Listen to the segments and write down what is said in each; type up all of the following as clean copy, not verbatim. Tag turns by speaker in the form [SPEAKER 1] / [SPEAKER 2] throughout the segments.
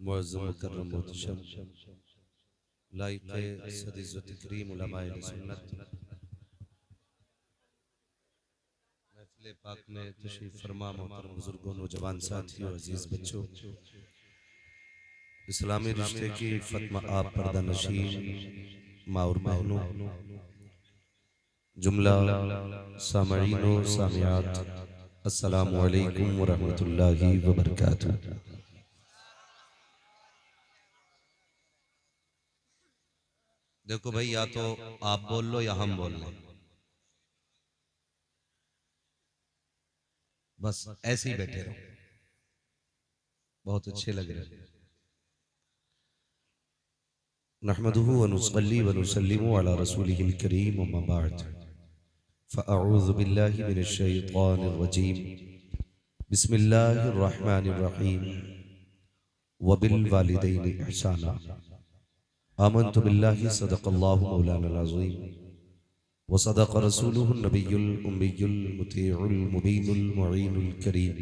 [SPEAKER 1] मुअज़्ज़म मुकर्रम मोहतशम लाइक़े सद-इज़्ज़त तकरीम उलमाए सुन्नत महफ़िल पाक में तशरीफ़ फरमा मोहतरम बुजुर्गों, नौजवान साथियों, अजीज़ बच्चों, इस्लामी रिश्ते की फ़ातिमा आप पर्दा नशीन माँ और बहनों, जुमला सामईनो सामियात, अस्सलामु अलैकुम व रहमतुल्लाहि व बरकातुहू। देखो भाई, या तो आप बोल लो या हम बोल लें, बस ऐसे ही बैठे रहो, बहुत अच्छे लग रहे हैं। नहमदुहु व नुसल्ली व नुसल्लिमु अला रसूलिहिल करीम अम्मा बाद फ़अऊज़ु बिल्लाहि मिनश शैतानिर रजीम बिस्मिल्लाहिर रहमानिर रहीम व बिल वालिदैनि इहसाना आमन्तु बिल्लाहि सदक़ल्लाहु मौलानाल अज़ीम व सदक़ रसूलुहुन नबियुल उम्मियुल मुतीउल मुबीनुल मुईनुल करीम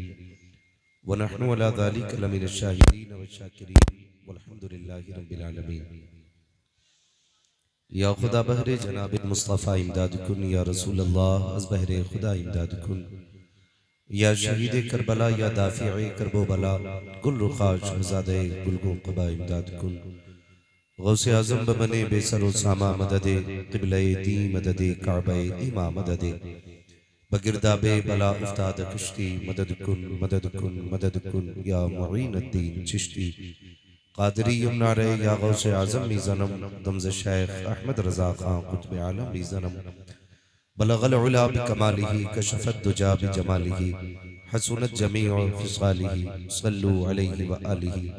[SPEAKER 1] व नहनु अला ज़ालिका लमिनश शाहिदीन व शाकिरीन वल्हम्दुलिल्लाहि रब्बिल आलमीन। या खुदा बहरे जनाब मुस्तफ़ा इमदाद कुन, या रसूल अल्लाह अज़ बहरे खुदा इमदाद कुन, या शहीद करबला, या दाफ़िए करबो बला, गुल रुखा शहज़ादे गुलगो क़बा इमदाद कुन, गौसे आज़म बमने बेसरो सामा मददे, क़िबले दी मददे, काबे इमा मददे, बगिरदाबे बला उफ्ताद कश्ती, मदद कुन मदद कुन मदद कुन, या मुईन अद्दीन चिश्ती कादरी यमुनारे, या गौसे आज़म मीज़नम दमज़ शेख अहमद रज़ा खां कुतुब आलम मीज़नम बलगल उला बिकमालिही कशफत दुजा बिजमालिही हसनत जमीउ खिसालिही सल्लु अलैहि व आलिही।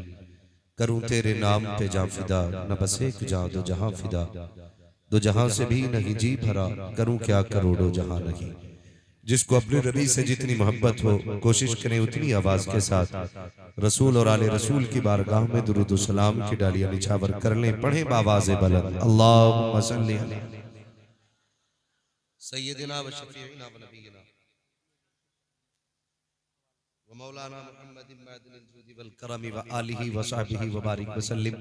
[SPEAKER 1] करूं तेरे नाम पे जां फिदा, न बस एक जां दो जहां फिदा, दो जहां से भी नहीं जी भरा, करूं क्या करोड़ों जहां नहीं। जिसको अपने नबी से जितनी मोहब्बत हो, कोशिश करें उतनी आवाज के साथ रसूल और आले रसूल की बारगाह में दुरूद सलाम की डालियां निछावर कर लें। पढ़ें बावाज़े बुलंद, अल्लाहुम्मा सल्ली अला सय्यदिना व शफीइना व नबीना व मौलाना मुहम्मदिन मादिनिल जुदी वल करमी व आलिहि व सहबिहि व बारिक व सल्लिम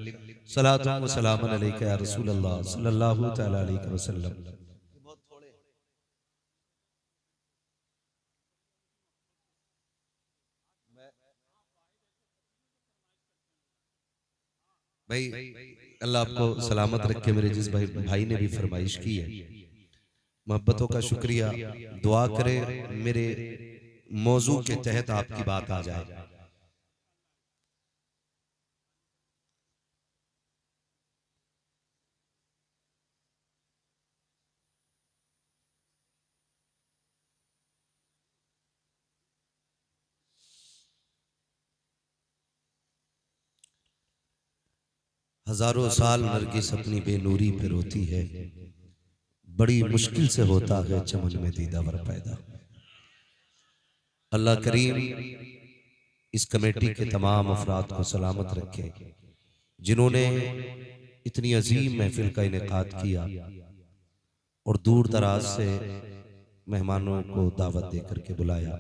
[SPEAKER 1] सलातु व सलामन अलैका या रसूल अल्लाह सल्लल्लाहु तआला अलैहि वसल्लम। भाई अल्लाह आपको सलामत रखे। मेरे जिस भाई ने भी फरमाइश की है, मोहब्बतों का शुक्रिया। दुआ करें मेरे मौजू के तहत आपकी बात आ जाए। हजारों साल नरगिस अपनी बेनूरी पे रोती है, बड़ी मुश्किल से होता है चमन में दीदावर पैदा। अल्लाह करीम इस कमेटी के तमाम अफराद को सलामत रखे, जिन्होंने इतनी अजीम महफिल का इनेकाद किया और दूर दराज से मेहमानों को दावत देकर के बुलाया।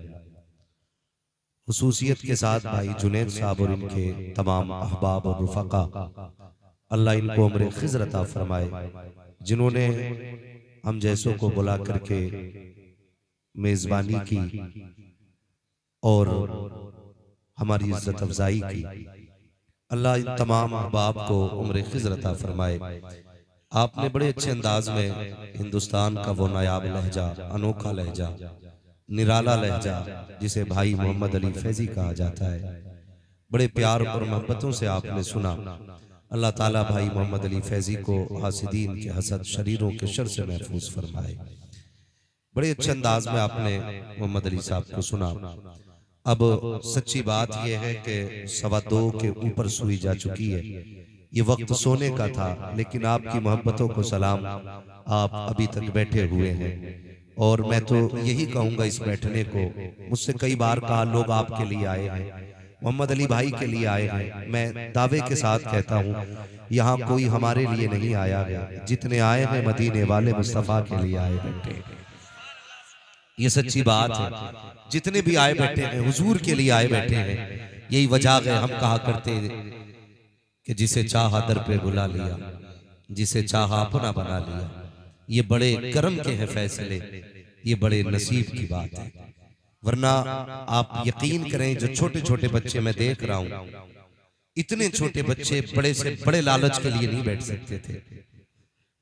[SPEAKER 1] खुसूसियत के साथ भाई जुनैद साहब और इनके तमाम अहबाब और रुफका, अल्लाह इनको उम्र खिज़र अता फरमाए, जिन्होंने हम जैसों को बुला करके मेज़बानी की और हमारी इज्जत अफजाई की। अल्लाह इन तमाम अहबाब को उम्र खिज़र अता फरमाए। आपने बड़े अच्छे अंदाज में हिंदुस्तान का वो नायाब लहजा, अनोखा लहजा, निराला लहजा, जिसे भाई मोहम्मद अली फैजी कहा जाता है, बड़े प्यार और मोहब्बतों से आपने सुना। अल्लाह ताला भाई मोहम्मद अली फैजी को हासिदीन के हसद, शरीरों के शर से महफूज फरमाए। बड़े अच्छे अंदाज में आपने मोहम्मद अली साहब को सुना। अब सच्ची बात यह है कि 2:15 के ऊपर सुई जा चुकी है। ये वक्त सोने का था, लेकिन आपकी मोहब्बतों को सलाम, आप अभी तक बैठे हुए हैं। और मैं तो यही कहूंगा इस बैठने को, मुझसे कई बार कहा लोग आपके लिए आए हैं, मोहम्मद अली भाई के लिए आए हैं। मैं दावे के साथ कहता हूँ यहाँ कोई हमारे लिए नहीं आया है, जितने आए हैं मदीने वाले मुस्तफ़ा के लिए आए बैठे। ये सच्ची बात है, जितने भी आए बैठे हैं हुजूर के लिए आए बैठे हैं। यही वजह है हम कहा करते कि जिसे चाहा दर पे बुला लिया, जिसे चाहा अपना बना लिया। ये बड़े करम के हैं फैसले, ये बड़े नसीब की बात है। वरना आप यकीन करें, जो छोटे छोटे बच्चे मैं देख रहा हूं, इतने छोटे बच्चे बड़े से बड़े लालच के लिए नहीं बैठ सकते थे,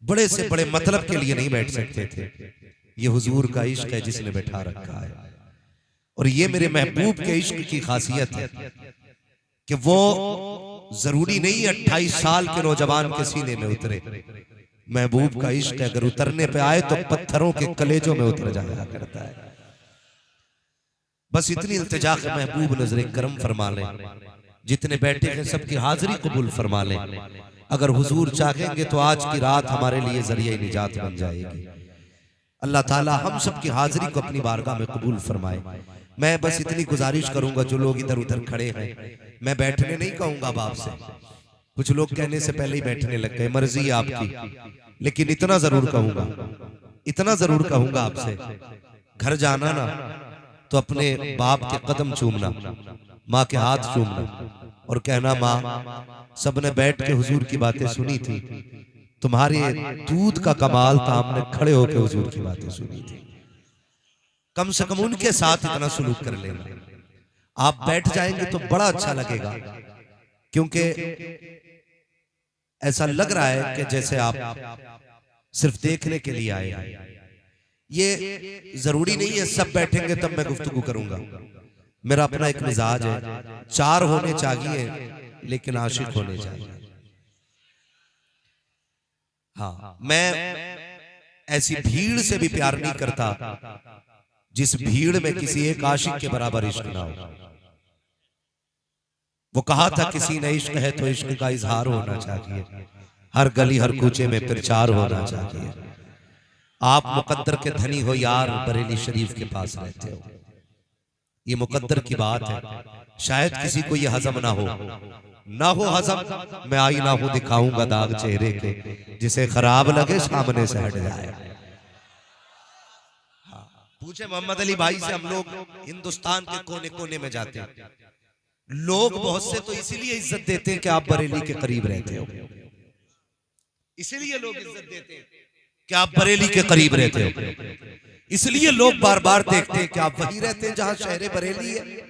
[SPEAKER 1] बड़े से बड़े मतलब के लिए नहीं बैठ सकते थे। ये हुजूर का इश्क है जिसने बैठा रखा है। और ये मेरे महबूब के इश्क की खासियत है कि वो जरूरी नहीं 28 साल के नौजवान के सीने में उतरे। महबूब का इश्क अगर उतरने पे आए तो पत्थरों के कलेजों में उतर जाया करता है। बस इतनी इल्तिजा के महबूब नजर करम फरमा लें, जितने बैठे हैं सबकी हाजिरी कबूल फरमा लें। अगर हुजूर चाहेंगे तो आज की रात हमारे लिए जरिए निजात बन जाएगी। अल्लाह ताला हम सबकी हाजिरी को अपनी बारगाह में कबूल फरमाए। मैं बस इतनी गुजारिश करूंगा, जो लोग इधर उधर खड़े हैं, मैं बैठने नहीं कहूंगा बाप से, कुछ लोग कहने से पहले ही बैठने लग गए, मर्जी है आपकी। लेकिन इतना जरूर कहूंगा, इतना जरूर कहूंगा आपसे, घर जाना ना तो अपने बाप के कदम चूमना, माँ के हाथ चूमना और कहना, माँ सबने बैठ के हुजूर की बातें सुनी थी, तुम्हारे दूध का कमाल था, हमने खड़े होकर हुजूर की बातें सुनी थी। कम से कम उनके साथ इतना सुलूक कर लेना। आप बैठ जाएंगे तो बड़ा अच्छा लगेगा, क्योंकि ऐसा लग रहा है कि जैसे आप सिर्फ देखने के लिए आए हैं। ये जरूरी नहीं है सब बैठेंगे तब मैं गुफ्तगू करूंगा। मेरा अपना एक मिजाज है, 4 होने चाहिए लेकिन आशिक होने चाहिए। हाँ, मैं ऐसी भीड़ से भी प्यार नहीं करता जिस भीड़ में किसी एक आशिक के बराबर इश्क ना हो। वो कहा था किसी ने इश्क है तो इश्क का इजहार होना चाहिए, हर गली हर कूचे में प्रचार होना चाहिए। आप मुकद्दर के धनी हो यार, बरेली शरीफ के पास रहते हो, ये मुकद्दर की बात है। शायद किसी को ये हजम ना हो हजम, मैं आई ना हूं दिखाऊंगा दाग चेहरे के, जिसे खराब लगे सामने से हट जाए। पूछे मोहम्मद अली भाई से, हम लोग हिंदुस्तान के कोने कोने में जाते हैं, लोग बहुत से तो इसीलिए इज्जत देते हैं कि आप बरेली के करीब रहते हो, इसीलिए लोग इज्जत देते हैं कि आप बरेली के करीब रहते हो, इसलिए लोग बार बार देखते हैं कि आप वहीं रहते हैं जहां शहर बरेली है।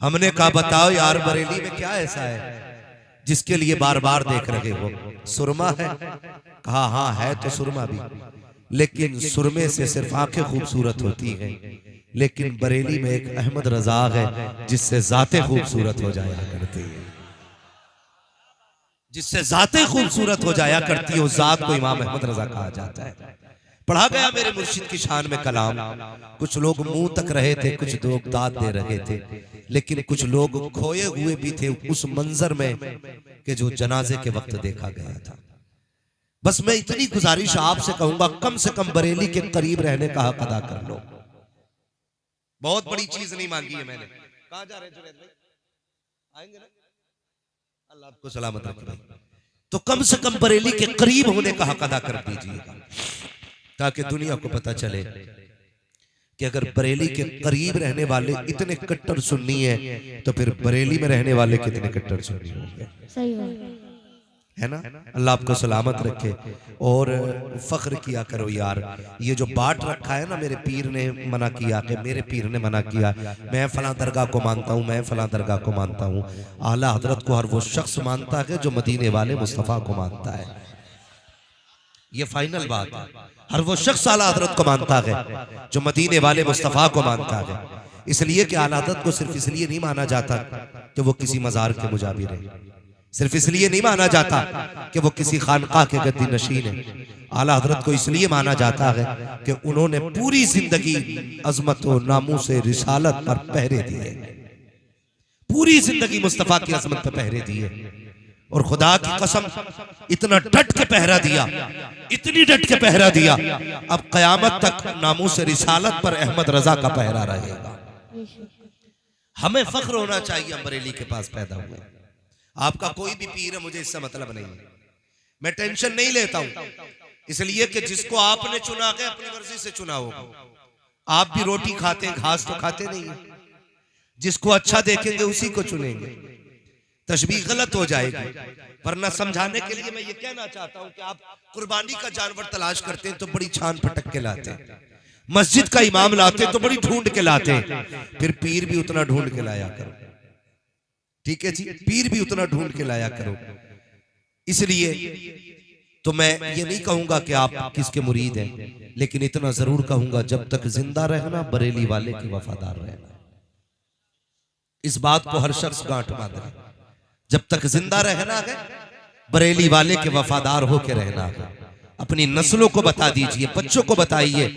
[SPEAKER 1] हमने कहा बताओ यार, बरेली में क्या ऐसा है जिसके लिए बार बार देख रहे हो? सुरमा है? कहा हाँ है तो सुरमा भी, लेकिन सुरमे से सिर्फ आंखें खूबसूरत होती हैं, लेकिन बरेली में एक अहमद रजा है जिससे जाते खूबसूरत हो जाया करती है, जिससे जाते खूबसूरत हो जाया करती है, उस जात को इमाम अहमद रजा कहा जाता है। पढ़ा गया मेरे मुर्शिद की शान में कलाम, कुछ लोग मुंह तक रहे थे, कुछ लोग दाद दे रहे थे, लेकिन कुछ लोग खोए हुए भी थे उस मंजर में कि जो जनाजे के वक्त देखा गया था। बस मैं इतनी गुजारिश आपसे कहूंगा, कम से कम बरेली के करीब रहने का हक अदा कर लो। बहुत बड़ी चीज नहीं मांगी है मैंने। कहां जा रहे हैं जुनैद भाई? आएंगे ना? अल्लाह आपको सलामत रखे। तो कम से कम बरेली के करीब होने का हक अदा कर दीजिएगा, ताकि दुनिया को पता चले कि अगर बरेली के करीब रहने वाले इतने कट्टर सुन्नी है तो फिर बरेली में रहने वाले कितने कट्टर सुन्नी होंगे। सही है ना? अल्लाह आपको सलामत रखे। और फख्र किया करो यार, ये जो बांट रखा है ना, मेरे पीर ने मना किया कि मेरे पीर ने मना किया, मैं फलां दरगाह को मानता हूँ, मैं फलां दरगाह को मानता हूँ। आला हजरत को हर वो शख्स मानता है जो मदीने वाले मुस्तफ़ा को मानता है। ये फाइनल बात है। हर वो शख्स आला हजरत को मानता है जो मदीने वाले मुस्तफ़ा को मानता है। इसलिए कि आला हजरत को सिर्फ इसलिए नहीं माना जाता कि वो किसी मजार के मुजाबिर है, सिर्फ इसलिए नहीं माना जाता कि वो किसी खानका के गद्दी नशीन है। आला हजरत को इसलिए माना जाता है कि उन्होंने पूरी जिंदगी अजमत और नामूस रिसालत पर पहरे दिए, पूरी जिंदगी मुस्तफ़ा की अजमत पर पहरे दिए। और खुदा की कसम इतना डट के पहरा दिया, इतनी डट के पहरा दिया, अब कयामत तक नामूस रिसालत पर अहमद रजा का पहरा रहेगा। हमें फख्र होना चाहिए हम बरेली के पास पैदा हुए। आपका कोई भी पीर है, मुझे इससे मतलब नहीं है, मैं टेंशन नहीं लेता हूं, इसलिए कि जिसको आपने चुना है अपनी मर्जी से चुना होगा। आप भी रोटी खाते हैं, घास तो खाते नहीं है। जिसको अच्छा देखेंगे उसी को चुनेंगे। तशबीह गलत हो जाएगी। वरना समझाने के लिए मैं ये कहना चाहता हूं कि आप कुर्बानी का जानवर तलाश करते हैं तो बड़ी छान पटक के लाते हैं, मस्जिद का इमाम लाते हैं तो बड़ी ढूंढ के लाते हैं, फिर पीर भी उतना ढूंढ के लाया करो। ठीक है जी, पीर भी उतना ढूंढ के लाया करो। इसलिए तो मैं ये नहीं कहूंगा कि आप किसके मुरीद हैं, लेकिन इतना जरूर कहूंगा जब तक जिंदा रहना बरेली वाले के वफादार रहना। इस बात को हर शख्स गांठ बांध ले, जब तक जिंदा रहना है बरेली वाले के वफादार होके रहना है। अपनी नस्लों को बता दीजिए, बच्चों को बताइए,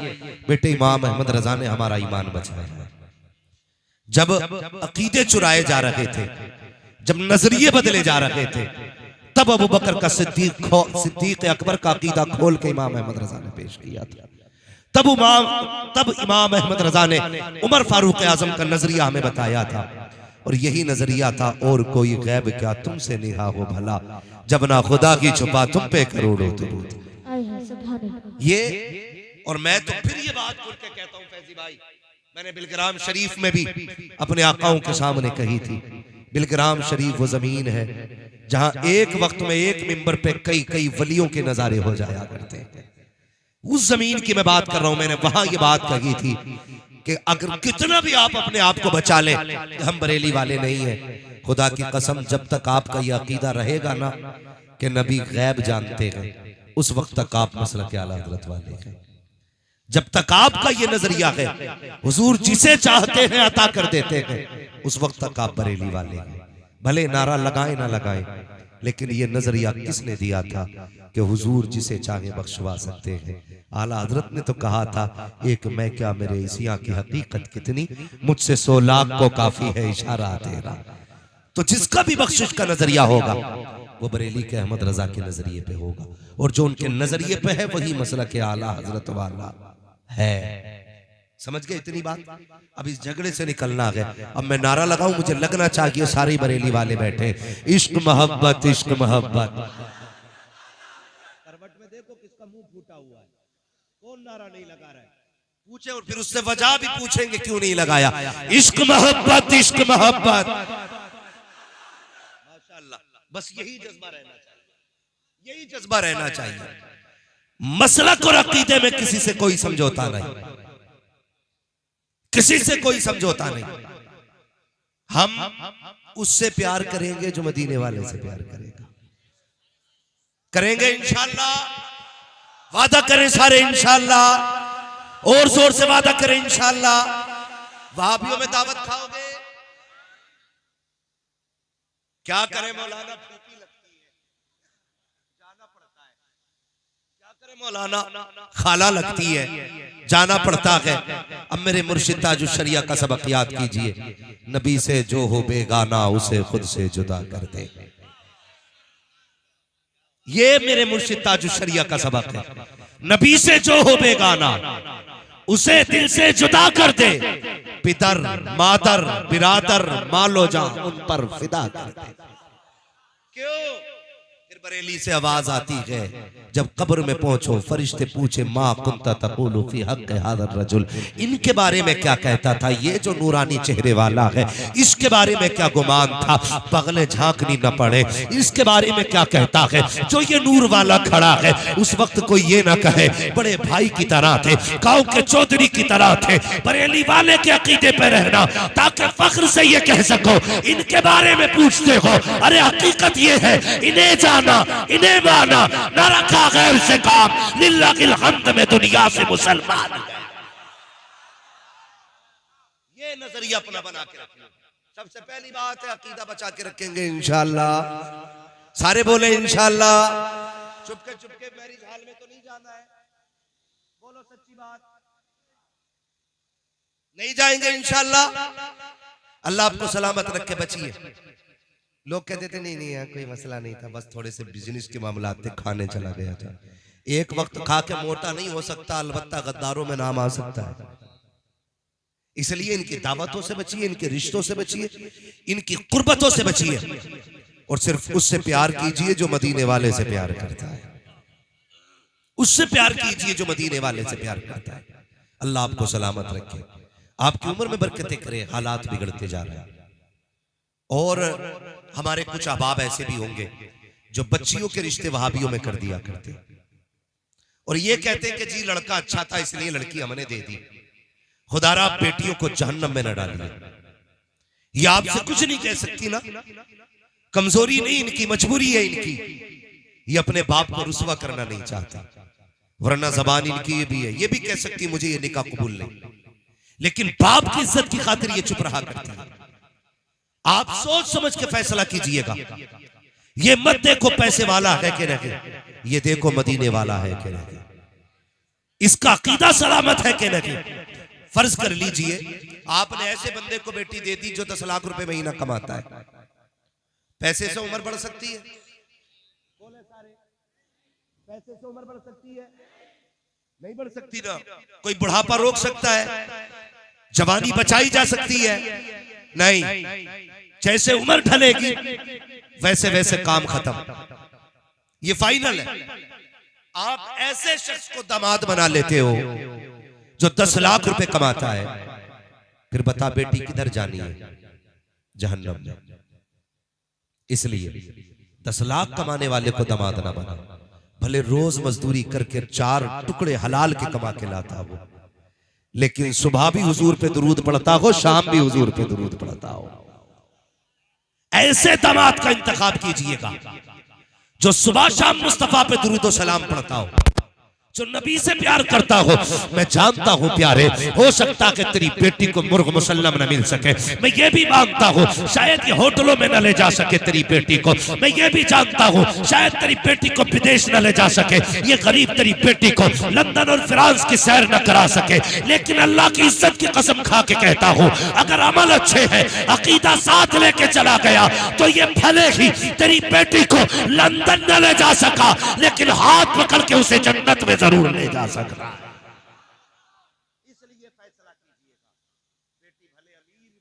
[SPEAKER 1] बेटे इमाम अहमद रजा ने हमारा ईमान बचाया है। जब अकीदे चुराए जा रहे थे, जब नजरिए बदले जा रहे थे, तब अबू बकर का सिद्दीक अकबर का अकीदा खोल के इमाम अहमद रजा ने पेश किया था। तब इमाम अहमद रजा ने उमर फारूक आजम का नजरिया हमें बताया था, और यही नजरिया था, और कोई गैब क्या तुमसे निहा हो भला, जब ना खुदा की छुपा तुम पे करोड़ों दुरूद। ये और मैं तो फिर ये बात खुल के कहता हूं फैजी भाई, मैंने बिलग्राम शरीफ में भी अपने आकाओं के सामने कही थी। बिलग्राम शरीफ वो जमीन है जहां एक वक्त में एक मिंबर पे कई कई वलियों के नजारे हो जाया करते हैं। उस जमीन की मैं बात कर रहा हूं, मैंने वहां ये बात कही थी कि अगर कितना भी आप अपने आप को बचा लें कि हम बरेली वाले नहीं हैं, खुदा की कसम जब तक आपका यह अकीदा रहेगा ना कि नबी गैब जानते हैं, उस वक्त तक आप मसलक के आला हज़रत वाले हैं। जब तक आपका ये नजरिया है हुजूर जिसे चाहते हैं अता कर देते हैं, उस वक्त तक आप बरेली वाले हैं। भले नारा लगाए ना लगाए, लेकिन ये नजरिया किसने दिया था कि हुजूर जिसे चाहे बख्शवा सकते हैं। आला हजरत ने तो कहा था, एक मैं क्या मेरे इसिया की हकीकत कितनी, मुझसे 100 लाख को काफी है इशारा तेरा। तो जिसका भी बख्शिश का नजरिया होगा वो बरेली के अहमद रजा के नजरिए पे होगा, और जो उनके नजरिए पे है वही मसला के आला हजरत वाला है। समझ गए इतनी बात? अब इस झगड़े से निकलना है। अब मैं नारा लगाऊं, मुझे लगना चाहिए सारे बरेली वाले बैठे, इश्क मोहब्बत इश्क मोहब्बत। करवट में देखो किसका मुंह फूटा हुआ है, कौन नारा नहीं लगा रहा है, पूछे और फिर उससे वजह भी पूछेंगे क्यों नहीं लगाया। इश्क मोहब्बत इश्क मोहब्बत, माशाअल्लाह। बस यही जज्बा रहना चाहिए, यही जज्बा रहना चाहिए। मसलक और अकीदे में किसी से कोई समझौता नहीं, किसी से कोई समझौता नहीं। हम उससे प्यार करेंगे जो मदीने वाले से प्यार करेगा, करेंगे इंशाअल्लाह। वादा करें सारे इंशाअल्लाह, और जोर से वादा करें इंशाअल्लाह। वहाबियों में दावत खाओगे? क्या करें मौलाना, फूकी लगती है, जाना पड़ता है। क्या करें मौलाना, खाला लगती है, जाना पड़ता है। अब मेरे मुर्शिद ताजुश शरिया का सबक याद कीजिए, नबी से जो हो बेगाना उसे खुद से जुदा कर दे। ये मेरे मुर्शिद ताजुश शरिया का सबक है। नबी से जो हो बेगाना उसे दिल से जुदा कर दे, पितर मातर बिरादर मालो जा उन पर फिदा कर दे। क्यों? फिर बरेली से आवाज आती है, जब कब्र में पहुंचो फरिश्ते पूछे माँ कुंता तक़ूलु फी हक़्क़ हाज़ा रजुल, इनके बारे में क्या कहता था, ये जो नूरानी चेहरे वाला है इसके बारे में क्या गुमान था, पगले झांकनी न पड़े, इसके बारे में क्या कहता है, जो ये नूर वाला खड़ा है। उस वक्त कोई ये ना कहे बड़े भाई की तरह थे, गांव के चौधरी की तरह थे, बरेली वाले के अकीदे पे रहना, ताकि फख्र से ये कह सको इनके बारे में पूछते हो। अरे हकीकत ये है, इन्हें जाना इन्हें माना, न रखा गैर से काम, लिल्लाहिल हम्द में दुनिया से मुसलमान। ये नजरिया अपना बना के रखना। सबसे पहली बात है अकीदा बचा के रखेंगे इंशाअल्लाह। सारे बोले इंशाअल्लाह। चुपके चुपके मैरिज हॉल में तो नहीं जाना है, बोलो सच्ची बात, नहीं जाएंगे इंशाअल्लाह। अल्लाह आपको सलामत रखे, बचिए। लोग कहते थे नहीं नहीं कोई मसला नहीं था, बस थोड़े से बिजनेस के मामला थे, खाने चला गया था। एक वक्त खा के मोटा नहीं हो सकता, अलबत्ता गद्दारों में नाम आ सकता है। इसलिए इनकी दावतों से बचिए, इनके रिश्तों से बचिए, इनकी कुर्बतों से बचिए, और सिर्फ उससे प्यार कीजिए जो मदीने वाले से प्यार करता है। उससे प्यार कीजिए जो मदीने वाले से प्यार करता है। अल्लाह आपको सलामत रखे, आपकी उम्र में बरकतें करे। हालात बिगड़ते जा रहे हैं, और हमारे कुछ अहबाब ऐसे भी होंगे जो बच्चियों के रिश्ते वहाबियों में कर दिया करते और ये कहते हैं कि जी लड़का अच्छा था इसलिए लड़की हमने दे दी। खुदारा बेटियों को जहन्नम में न डालिए। ये आपसे कुछ नहीं कह सकती ना, कमजोरी नहीं इनकी, मजबूरी है इनकी। ये अपने बाप को रुसवा करना नहीं चाहती, वरना जबान इनकी ये भी है, ये भी कह सकती मुझे ये निकाह कबूल नहीं, लेकिन बाप की इज्जत की खातिर ये चुप रहा करती है। आप सोच समझ के फैसला कीजिएगा। ये मत देखो पैसे वाला है कि नहीं, ये देखो मदीने वाला है कि नहीं, इसका अकीदा सलामत है कि नहीं। फर्ज कर लीजिए आपने ऐसे बंदे को बेटी दे दी जो 10 लाख रुपए महीना कमाता है, पैसे से उम्र बढ़ सकती है? बोले सारे, पैसे से उम्र बढ़ सकती है? नहीं बढ़ सकती ना। कोई बुढ़ापा रोक सकता है? जवानी बचाई जा सकती है? नहीं। जैसे उम्र ढलेगी वैसे वैसे काम खत्म, ये फाइनल है। आप ऐसे शख्स को दामाद बना लेते हो जो 10 लाख रुपए कमाता है, फिर बता बेटी किधर जानी है? जहन्नम में। इसलिए 10 लाख कमाने वाले को दामाद ना बना, भले रोज मजदूरी करके 4 टुकड़े हलाल के कमा के लाता हो, लेकिन सुबह भी हुजूर पे दुरूद पढ़ता हो, शाम भी हुजूर पे दुरूद पढ़ता हो। ऐसे दामाद का इंतखाब कीजिएगा जो सुबह शाम मुस्तफा पे दुरूद और सलाम पढ़ता हो, जो नबी से प्यार करता हो। मैं जानता हूं प्यारे, हो सकता कि तेरी बेटी को मुर्ग मुसल्लम न मिल सके, मैं ये भी मानता हूं शायद ये होटलों में न ले जा सके तेरी बेटी को, मैं ये भी जानता हूं शायद तेरी बेटी को विदेश न ले जा सके, ये गरीब तेरी बेटी को लंदन और फ्रांस की सैर न करा सके, लेकिन अल्लाह की इज्जत की कसम खा के कहता हूं अगर अमल अच्छे हैं, अकीदा साथ लेके चला गया तो ये भले ही तेरी बेटी को लंदन न ले जा सका, लेकिन हाथ पकड़ के उसे जन्नत में जरूर ले जा सकता है। इसलिए फैसला कीजिएगा, बेटी भले अमीर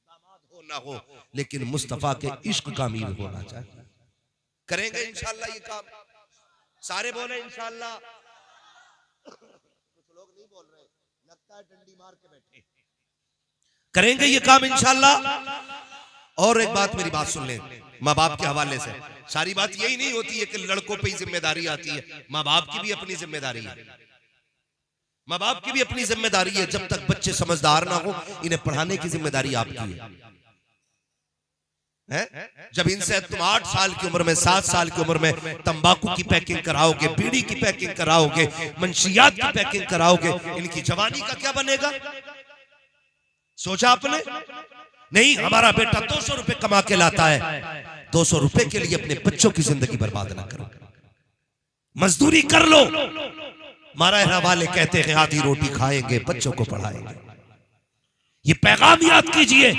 [SPEAKER 1] दामाद हो ना हो, लेकिन मुस्तफा के इश्क का अमीर होना चाहिए। करेंगे इंशाअल्लाह ये काम? सारे बोले इंशाअल्लाह। कुछ लोग नहीं बोल रहे, लगता है डंडी मार के बैठे। करेंगे ये काम इंशाअल्लाह। और एक बात, मेरी बात सुन लें माँ बाप के हवाले से। सारी बात यही नहीं होती है कि लड़कों पे ही जिम्मेदारी आती है, माँ बाप की भी अपनी जिम्मेदारी है। माँ बाप की भी अपनी जिम्मेदारी है। जब तक बच्चे समझदार ना हो, इन्हें पढ़ाने की जिम्मेदारी आपकी है। जब इनसे तुम 8 साल की उम्र में, 7 साल की उम्र में तंबाकू की पैकिंग कराओगे, बीड़ी की पैकिंग कराओगे, मंशियात की पैकिंग कराओगे, इनकी जवानी का क्या बनेगा? सोचा आपने? नहीं, हमारा बेटा 200 रुपए कमा के लाता है, 200 रुपए के लिए अपने बच्चों की जिंदगी बर्बाद ना करो। मजदूरी कर लो। मारा वाले कहते हैं आधी रोटी खाएंगे, बच्चों को पढ़ाएंगे। ये पैगाम याद कीजिए,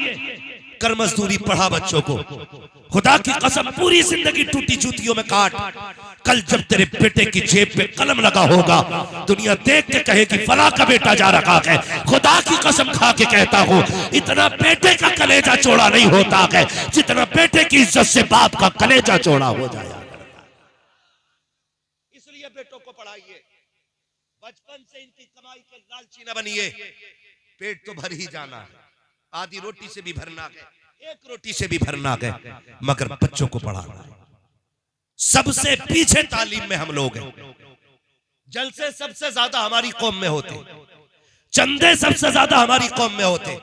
[SPEAKER 1] कर मजदूरी, पढ़ा बच्चों को। खुदा की कसम पूरी जिंदगी टूटी जूतियों में काट, कल जब तेरे बेटे की जेब पे कलम लगा होगा, दुनिया देख के कहेगी फला का बेटा जा रखा है। खुदा की कसम खा के कहता हूं, इतना बेटे का कलेजा चौड़ा नहीं होता है जितना बेटे की इज्जत से बाप का कलेजा चौड़ा हो जाया। इसलिए बेटों को पढ़ाइए, बचपन से इनकी कमाई के लालची न बनिए। पेट तो भर ही जाना है, आधी रोटी से भी भरना है, एक रोटी से भी भरना है, मगर बच्चों को पढ़ाना है। सबसे पीछे तालीम में हम लोग हैं। जलसे सबसे ज्यादा हमारी कौम में होते, चंदे सबसे ज्यादा हमारी कौम में होते,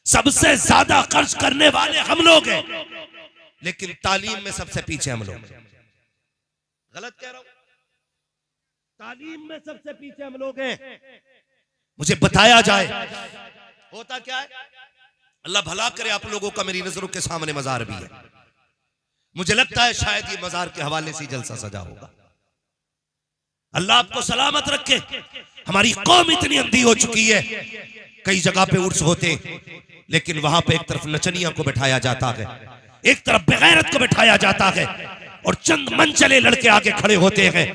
[SPEAKER 1] सबसे ज्यादा खर्च करने वाले हम लोग हैं, लेकिन तालीम में सबसे पीछे हम लोग। गलत कह रहा हूं? तालीम में सबसे पीछे हम लोग हैं। मुझे बताया जाए होता क्या है? अल्लाह भला करे आप लोगों का मेरी नजरों के सामने मजार भी है। मुझे लगता है शायद ये मजार के हवाले से जलसा सजा होगा। अल्लाह आपको सलामत रखे। हमारी कौम इतनी अंधी हो चुकी है, कई जगह पे उर्स होते, लेकिन वहां पे एक तरफ नचनिया को बैठाया जाता है, एक तरफ बेगैरत को बैठाया जाता है, और चंद मनचले लड़के आगे खड़े होते हैं।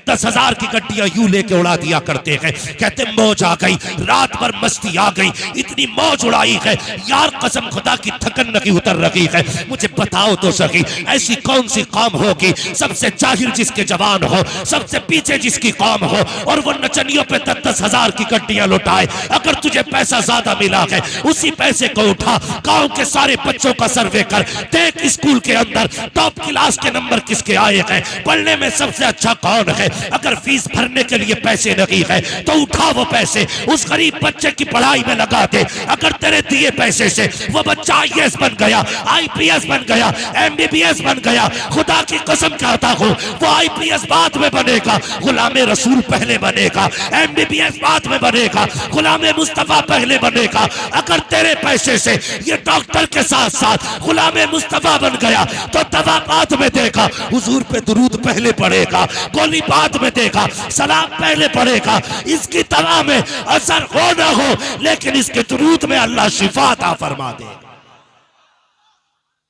[SPEAKER 1] 10,000 की गड्डियां यूं लेके उड़ा दिया करते हैं। कहते मौज आ गई, रात भर मस्ती आ गई, इतनी मौज उड़ाई है यार, कसम खुदा की थकन नहीं उतर रही है। मुझे बताओ तो सही, ऐसी कौन सी कौम होगी सबसे जाहिर जिसके जवान हो, सबसे पीछे जिसकी कौम हो, और वो नचनियों पे 10,000 की गड्डियां लुटाए। अगर तुझे पैसा ज्यादा मिला है, उसी पैसे को उठा, गांव के सारे बच्चों का सर्वे कर, देख स्कूल के अंदर टॉप क्लास के नंबर किसके आए हैं, पढ़ने में सबसे अच्छा कौन है। अगर फीस भरने के लिए पैसे नहीं है तो उठा वो पैसे उस गरीब बच्चे की पढ़ाई में लगा दे। अगर तेरे दिए पैसे से वो बच्चा IAS बन गया, IPS बन गया, MBBS बन गया, खुदा की कसम कहता हूं वो IPS बाद में बनेगा, गुलामे रसूल पहले बनेगा, MBBS बाद में बनेगा, गुलामे मुस्तफा पहले बनेगा। अगर तेरे पैसे से ये डॉक्टर के साथ साथ गुलामे मुस्तफा बन गया तो दवा बाद में देगा, हुजूर पे दुरूद पहले पड़ेगा, गोली बाद में देगा, सलाम पहले पड़ेगा। इसकी दवा में असर हो ना हो, लेकिन इसके दुरूद में अल्लाह शिफा अता फरमा देगा।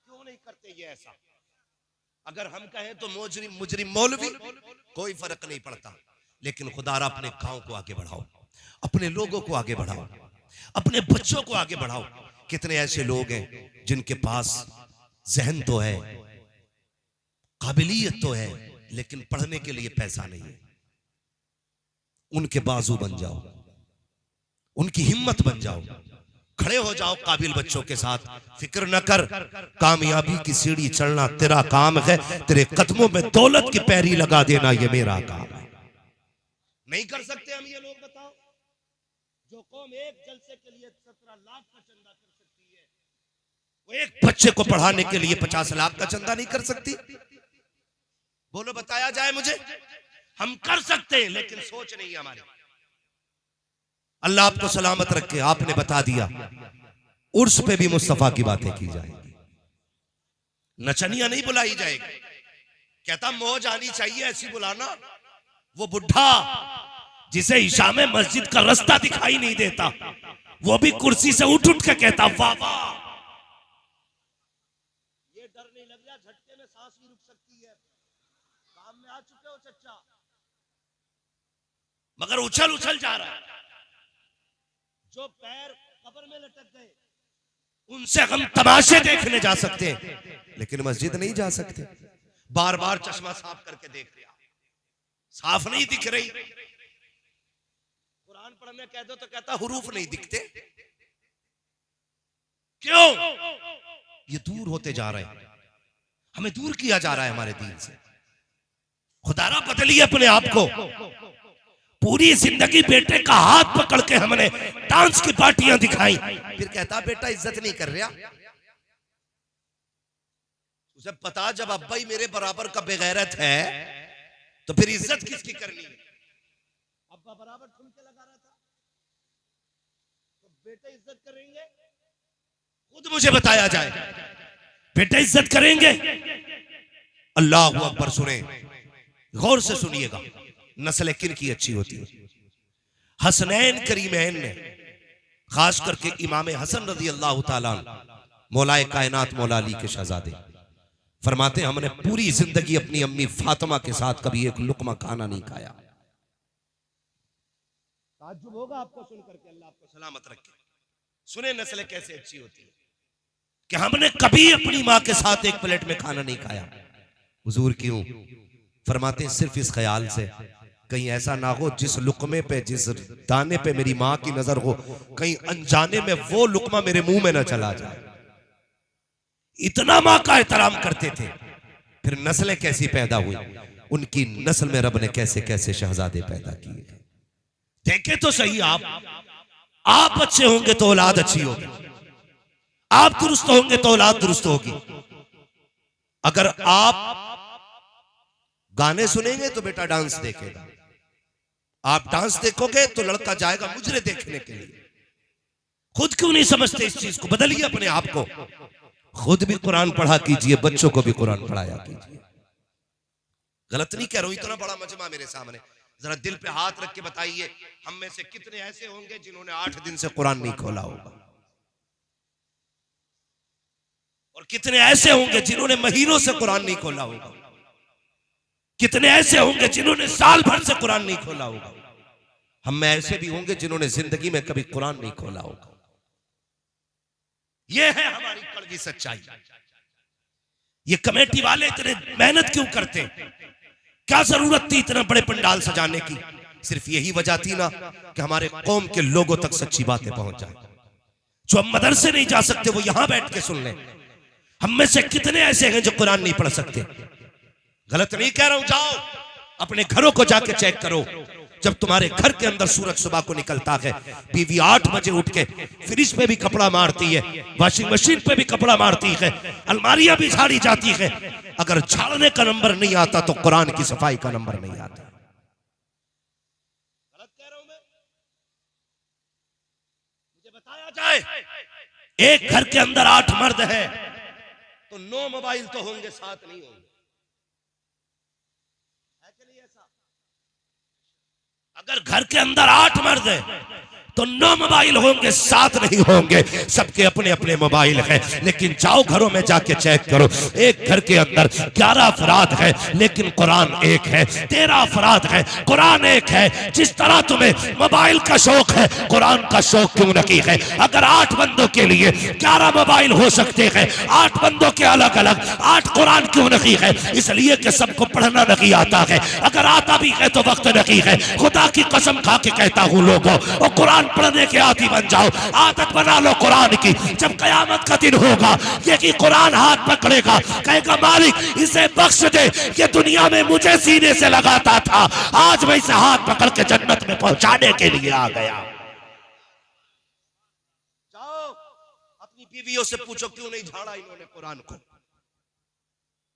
[SPEAKER 1] क्यों नहीं करते ये ऐसा? अगर हम कहें तो मुजरिम मौलवी, कोई फर्क नहीं पड़ता, लेकिन खुदारा अपने गांव को आगे बढ़ाओ, अपने लोगों को आगे बढ़ाओ, अपने बच्चों को आगे बढ़ाओ। कितने ऐसे लोग हैं जिनके पास जहन तो है, काबिलियत तो है, लेकिन पढ़ने के लिए पैसा नहीं है। उनके बाजू बन जाओ, उनकी हिम्मत बन जाओ, खड़े हो जाओ काबिल बच्चों के साथ। फिक्र न कर, कामयाबी की सीढ़ी चढ़ना तेरा काम है, तेरे कदमों में दौलत की पैरी लगा देना ये मेरा काम है। नहीं कर सकते हम ये लोग? बताओ, जो कौम एक जलसे के लिए 17 लाख का चंदा कर सकती है, वो एक बच्चे को पढ़ाने के लिए 50 लाख का चंदा नहीं कर सकती? बोलो, बताया जाए मुझे। हम कर सकते हैं, लेकिन सोच नहीं है हमारी। अल्लाह आपको सलामत रखे। आपने बता दिया उर्स पे भी मुस्तफा की बातें की जाएगी, नचनियां नहीं बुलाई जाएगी। कहता मौज आनी चाहिए, ऐसी बुलाना। वो बुढ़ा जिसे इशा में मस्जिद का रास्ता दिखाई नहीं देता, वो भी कुर्सी से उठ उठ के कहता वाह वाह। ये डर नहीं लग रहा, झटके में सांस भी रुक सकती है। काम में आ चुके हो चच्चा, मगर उछल उछल जा रहा है। जो पैर कब्र में लटक गए, उनसे हम तमाशे देखने जा सकते हैं, लेकिन मस्जिद नहीं जा सकते। बार बार चश्मा साफ करके देख लिया, साफ नहीं दिख रही। कुरान पढ़ने कह दो तो कहता हुरूफ नहीं दिखते। क्यों? ये दूर होते जा रहे हैं, हमें दूर किया जा रहा है हमारे दीन से। खुदारा बदलिए अपने आप को। पूरी जिंदगी बेटे का हाथ पकड़ के हमने डांस की पार्टियां दिखाई, फिर कहता बेटा इज्जत नहीं कर रहा। उसे पता जब अब्बा ही मेरे बराबर का बेगैरत है तो फिर इज्जत किसकी करनी है? अब्बा बराबर ठुमके लगा रहा था तो बेटे इज्जत करेंगे? खुद मुझे बताया जाए, बेटे इज्जत करेंगे? अल्लाह अकबर। सुने, गौर से सुनिएगा, नस्ल किन की अच्छी होती है? हसनैन करीमैन ने, खास करके इमाम हसन रजी अल्लाह ताला मौलाए कायनात मौला अली के शहजादे फरमाते, हमने पूरी जिंदगी अपनी अम्मी फातिमा के साथ कभी एक लुकमा खाना नहीं खाया। ताज्जुब होगा आपको सुन करके, अल्लाह आपको सलामत रखे। सुने नस्ल कैसे अच्छी होती है कि हमने कभी अपनी माँ के साथ एक प्लेट में खाना नहीं खाया। हुजूर क्यों? फरमाते हैं सिर्फ इस ख्याल से कहीं ऐसा ना हो जिस लुकमे पे, जिस दाने पे मेरी माँ की नजर हो, कहीं अनजाने में वो लुकमा मेरे मुंह में ना चला जाए। इतना माँ का एहतराम करते थे। फिर नस्लें कैसी पैदा हुई, उनकी नस्ल में रब ने कैसे कैसे शहजादे पैदा किए। देखे तो सही, आप अच्छे होंगे तो औलाद अच्छी होगी, आप दुरुस्त होंगे तो औलाद दुरुस्त होगी। अगर आप गाने सुनेंगे तो बेटा डांस देखेगा, आप डांस देखोगे तो लड़का जाएगा मुजरे देखने के लिए। खुद क्यों नहीं समझते इस चीज को? बदलिए अपने आप को। खुद भी कुरान पढ़ा कीजिए, बच्चों को भी कुरान पढ़ाया कीजिए। गलत नहीं कह रहा हूं, इतना बड़ा मजमा मेरे सामने, जरा दिल पे हाथ रख के बताइए, हम में से कितने ऐसे होंगे जिन्होंने 8 दिन से कुरान नहीं खोला होगा, और कितने ऐसे होंगे जिन्होंने महीनों से कुरान नहीं खोला होगा। कितने ऐसे होंगे जिन्होंने साल भर से कुरान नहीं खोला होगा। हम में ऐसे भी होंगे जिन्होंने जिंदगी में कभी कुरान नहीं खोला होगा। यह है हमारी कड़वी सच्चाई। ये कमेटी वाले इतने मेहनत क्यों करते हैं? क्या जरूरत थी इतना बड़े पंडाल सजाने की? सिर्फ यही वजह थी ना कि हमारे कौम के लोगों तक सच्ची बातें पहुंच जाए। जो हम मदरसे नहीं जा सकते वो यहां बैठ के सुन लें। हम में से कितने ऐसे हैं जो कुरान नहीं पढ़ सकते? गलत नहीं कह रहा हूं, जाओ अपने घरों को जाके चेक करो। जब तुम्हारे घर के अंदर सूरज सुबह को निकलता है, बीवी 8 बजे उठ के फ्रिज पे भी कपड़ा मारती है, वॉशिंग मशीन पे भी कपड़ा मारती है, अलमारियां भी झाड़ी जाती है। अगर झाड़ने का नंबर नहीं आता तो कुरान की सफाई का नंबर नहीं आता। गलत कह रहा हूं मैं? मुझे बताया जाए एक घर के अंदर 8 मर्द है तो 9 मोबाइल तो होंगे, 7 नहीं होंगे। अगर घर के अंदर 8 मर्द है तो 9 मोबाइल होंगे, 7 नहीं होंगे। सबके अपने अपने मोबाइल हैं। लेकिन जाओ घरों में जाके चेक करो, एक घर के अंदर 11 अफराद है लेकिन कुरान एक है, 13 अफराद है कुरान एक है। जिस तरह तुम्हें मोबाइल का शौक है, कुरान का शौक क्यों नहीं है? अगर 8 बंदों के लिए 11 मोबाइल हो सकते हैं, 8 बंदों के अलग अलग 8 कुरान क्यों नहीं है? इसलिए कि सबको पढ़ना नहीं आता है। अगर आता भी है तो वक्त नहीं है। खुदा की कसम खा के कहता हूं लोगों, और कुरान पढ़ने के आदी बन जाओ, आदत बना लो कुरान की। जब कयामत का दिन होगा, ये कि कुरान हाथ पकड़ेगा, कहेगा मालिक इसे बख्श दे, ये दुनिया में मुझे सीने से लगाता था, आज मैं इसे हाथ पकड़ के जन्नत में पहुंचाने के लिए आ गया। जाओ अपनी बीवियों से पूछो क्यों नहीं झाड़ा इन्होंने कुरान को।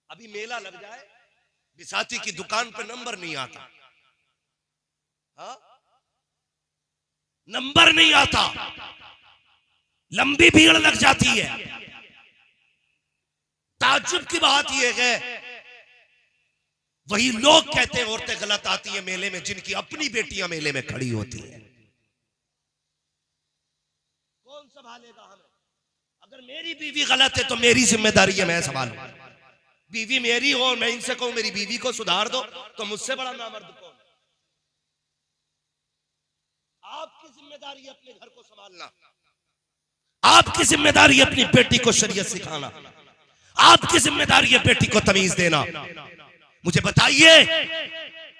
[SPEAKER 1] अभी मेला लग जाए, बिसाती की दुकान पर नंबर नहीं आता। हाँ? नंबर नहीं आता, लंबी भीड़ लग जाती है। ताज्जुब की बात यह है, वही लोग कहते हैं औरतें गलत आती हैं मेले में जिनकी अपनी बेटियां मेले में खड़ी होती हैं। कौन संभालेगा हमें? अगर मेरी बीवी गलत है तो मेरी जिम्मेदारी है, मैं संभालूं। बीवी मेरी हो और मैं इनसे कहूं मेरी बीवी को सुधार दो, तो मुझसे बड़ा नामर्द कौन? आपकी जिम्मेदारी है अपने घर को संभालना, आपकी जिम्मेदारी है अपनी बेटी को शरीयत सिखाना, आपकी जिम्मेदारी है बेटी को तमीज देना। मुझे बताइए,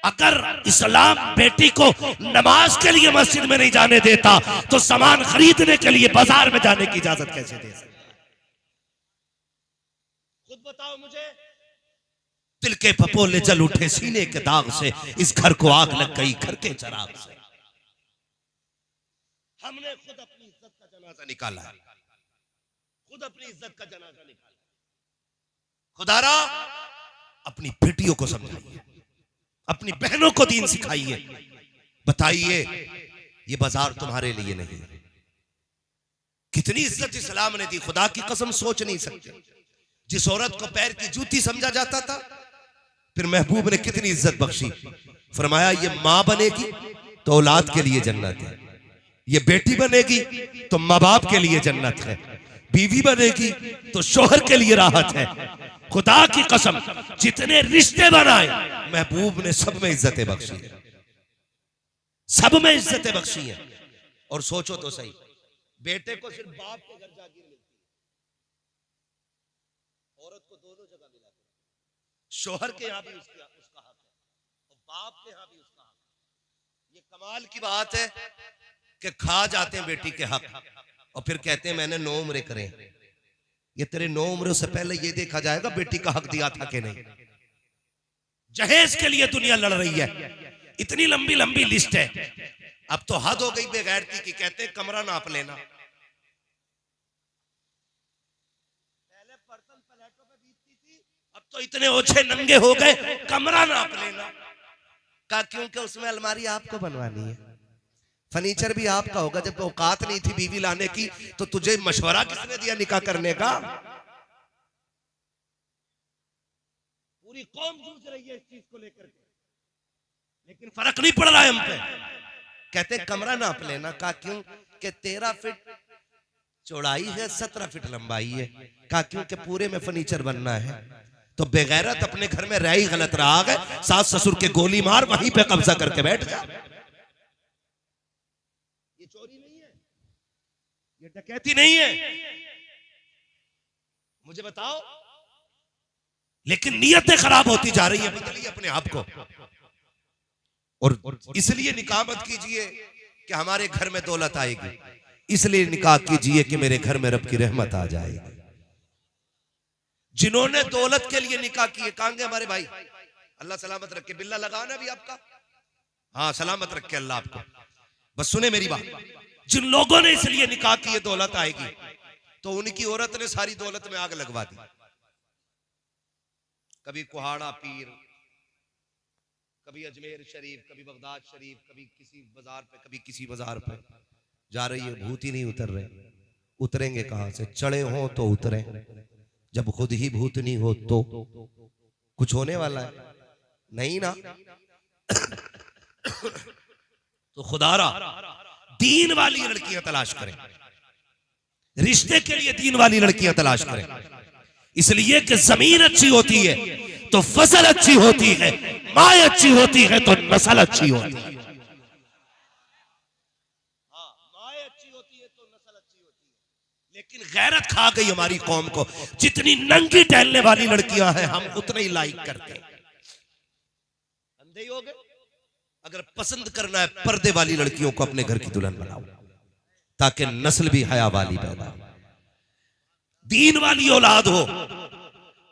[SPEAKER 1] अगर इस्लाम बेटी को नमाज के लिए मस्जिद में नहीं जाने देता तो सामान खरीदने के लिए बाजार में जाने की इजाजत कैसे दे सकता? खुद बताओ मुझे। दिल के फपोले जल उठे सीने के दाग से, इस घर को आग लग गई घर के चराग से। हमने खुद अपनी इज्जत का जनाजा निकाला है, खुद अपनी इज्जत का जनाजा निकाला। खुदारा अपनी बेटियों को समझाइए, अपनी बहनों को दीन सिखाइए। बताइए ये बाजार तुम्हारे लिए नहीं। कितनी इज्जत इस्लाम ने दी, खुदा की कसम सोच नहीं सकते। जिस औरत को पैर की जूती समझा जाता था, फिर महबूब ने कितनी इज्जत बख्शी। फरमाया ये मां बनेगी तो औलाद के लिए जन्नत है, ये बेटी बनेगी तो माँ बाप के लिए जन्नत है, बीवी बनेगी तो शोहर के लिए राहत है। खुदा की कसम जितने रिश्ते बनाए महबूब ने सब में इज्जतें बख्शी है, सब में इज्जतें बख्शी है। और सोचो तो सही, बेटे को सिर्फ बाप के घर जागीर मिलती है, औरत को दोनों जगह मिला है। शोहर के यहाँ भी उसका हक है और बाप के यहाँ भी उसका हक है। ये कमाल की बात है कि खा जाते हैं बेटी के हक और फिर कहते हैं मैंने 9 उम्रें करें। ये तेरे 9 उम्रों से पहले ये देखा जाएगा बेटी का हक दिया था कि नहीं। जहेज के लिए दुनिया लड़ रही है, इतनी लंबी लंबी लिस्ट है। अब तो हद हो गई बेगैरती की, कहते हैं कमरा नाप लेना। पहले पर्सन प्लेटों पे बीतती थी, अब तो इतने ओछे नंगे हो गए कमरा नाप लेना का, क्योंकि उसमें अलमारी आपको बनवानी है, फर्नीचर भी आपका होगा। जब औकात नहीं थी बीवी लाने की तो तुझे मशवरा किसने दिया निकाह करने का? पूरी कौम जूझ रही है इस चीज को लेकर के, लेकिन फर्क नहीं पड़ रहा है हम पे। कहते कमरा नाप लेना का, क्यों कि 13 फीट चौड़ाई है, 17 फीट लंबाई है। का क्यों कि पूरे में फर्नीचर बनना है। तो बेगैरत अपने घर में रह ही गलत रहा है, सास ससुर के गोली मार वहीं पे कब्जा करके बैठ जा। ये चोरी नहीं है, ये डकैती नहीं है, मुझे बताओ। लेकिन नीयतें खराब होती जा रही है, बदलिए अपने आप को। और इसलिए निकाह मत कीजिए कि हमारे घर में दौलत आएगी, इसलिए निकाह कीजिए कि मेरे घर में रब की रहमत आ जाएगी। जिन्होंने दौलत के लिए निकाह किए, कहां गए हमारे भाई? अल्लाह सलामत रखे। बिल्ला लगाना भी आपका, हाँ सलामत रखे अल्लाह आपको। बस सुने मेरी बात, जिन लोगों ने इसलिए निकाह किए दौलत आएगी, तो उनकी औरत ने सारी दौलत में आग लगवा दी। कभी कुहाड़ा पीर, कभी अजमेर शरीफ, कभी बगदाद शरीफ, कभी किसी बाजार पे, कभी किसी बाजार पे जा रही है, भूत ही नहीं उतर रहे। उतरेंगे कहां से? चढ़े हो तो उतरे, जब खुद ही भूत नहीं हो तो कुछ होने वाला है नहीं ना। तो खुदारा दीन वाली लड़कियां तलाश करें, रिश्ते के लिए दीन वाली लड़कियां तलाश करें। इसलिए कि जमीन अच्छी होती है तो फसल अच्छी होती है, माँ अच्छी होती है तो नस्ल अच्छी होती है। हाँ, माँ अच्छी होती है तो नस्ल अच्छी होती है। लेकिन गैरत खा गई हमारी कौम को। जितनी नंगी टहलने वाली लड़कियां हैं, हम उतने ही लाइक करते हैं। अंधे ही हो गए। अगर पसंद करना है, पर्दे वाली लड़कियों को अपने घर की दुल्हन बनाओ, ताकि नस्ल भी हया वाली पैदा हो, दीन वाली औलाद हो।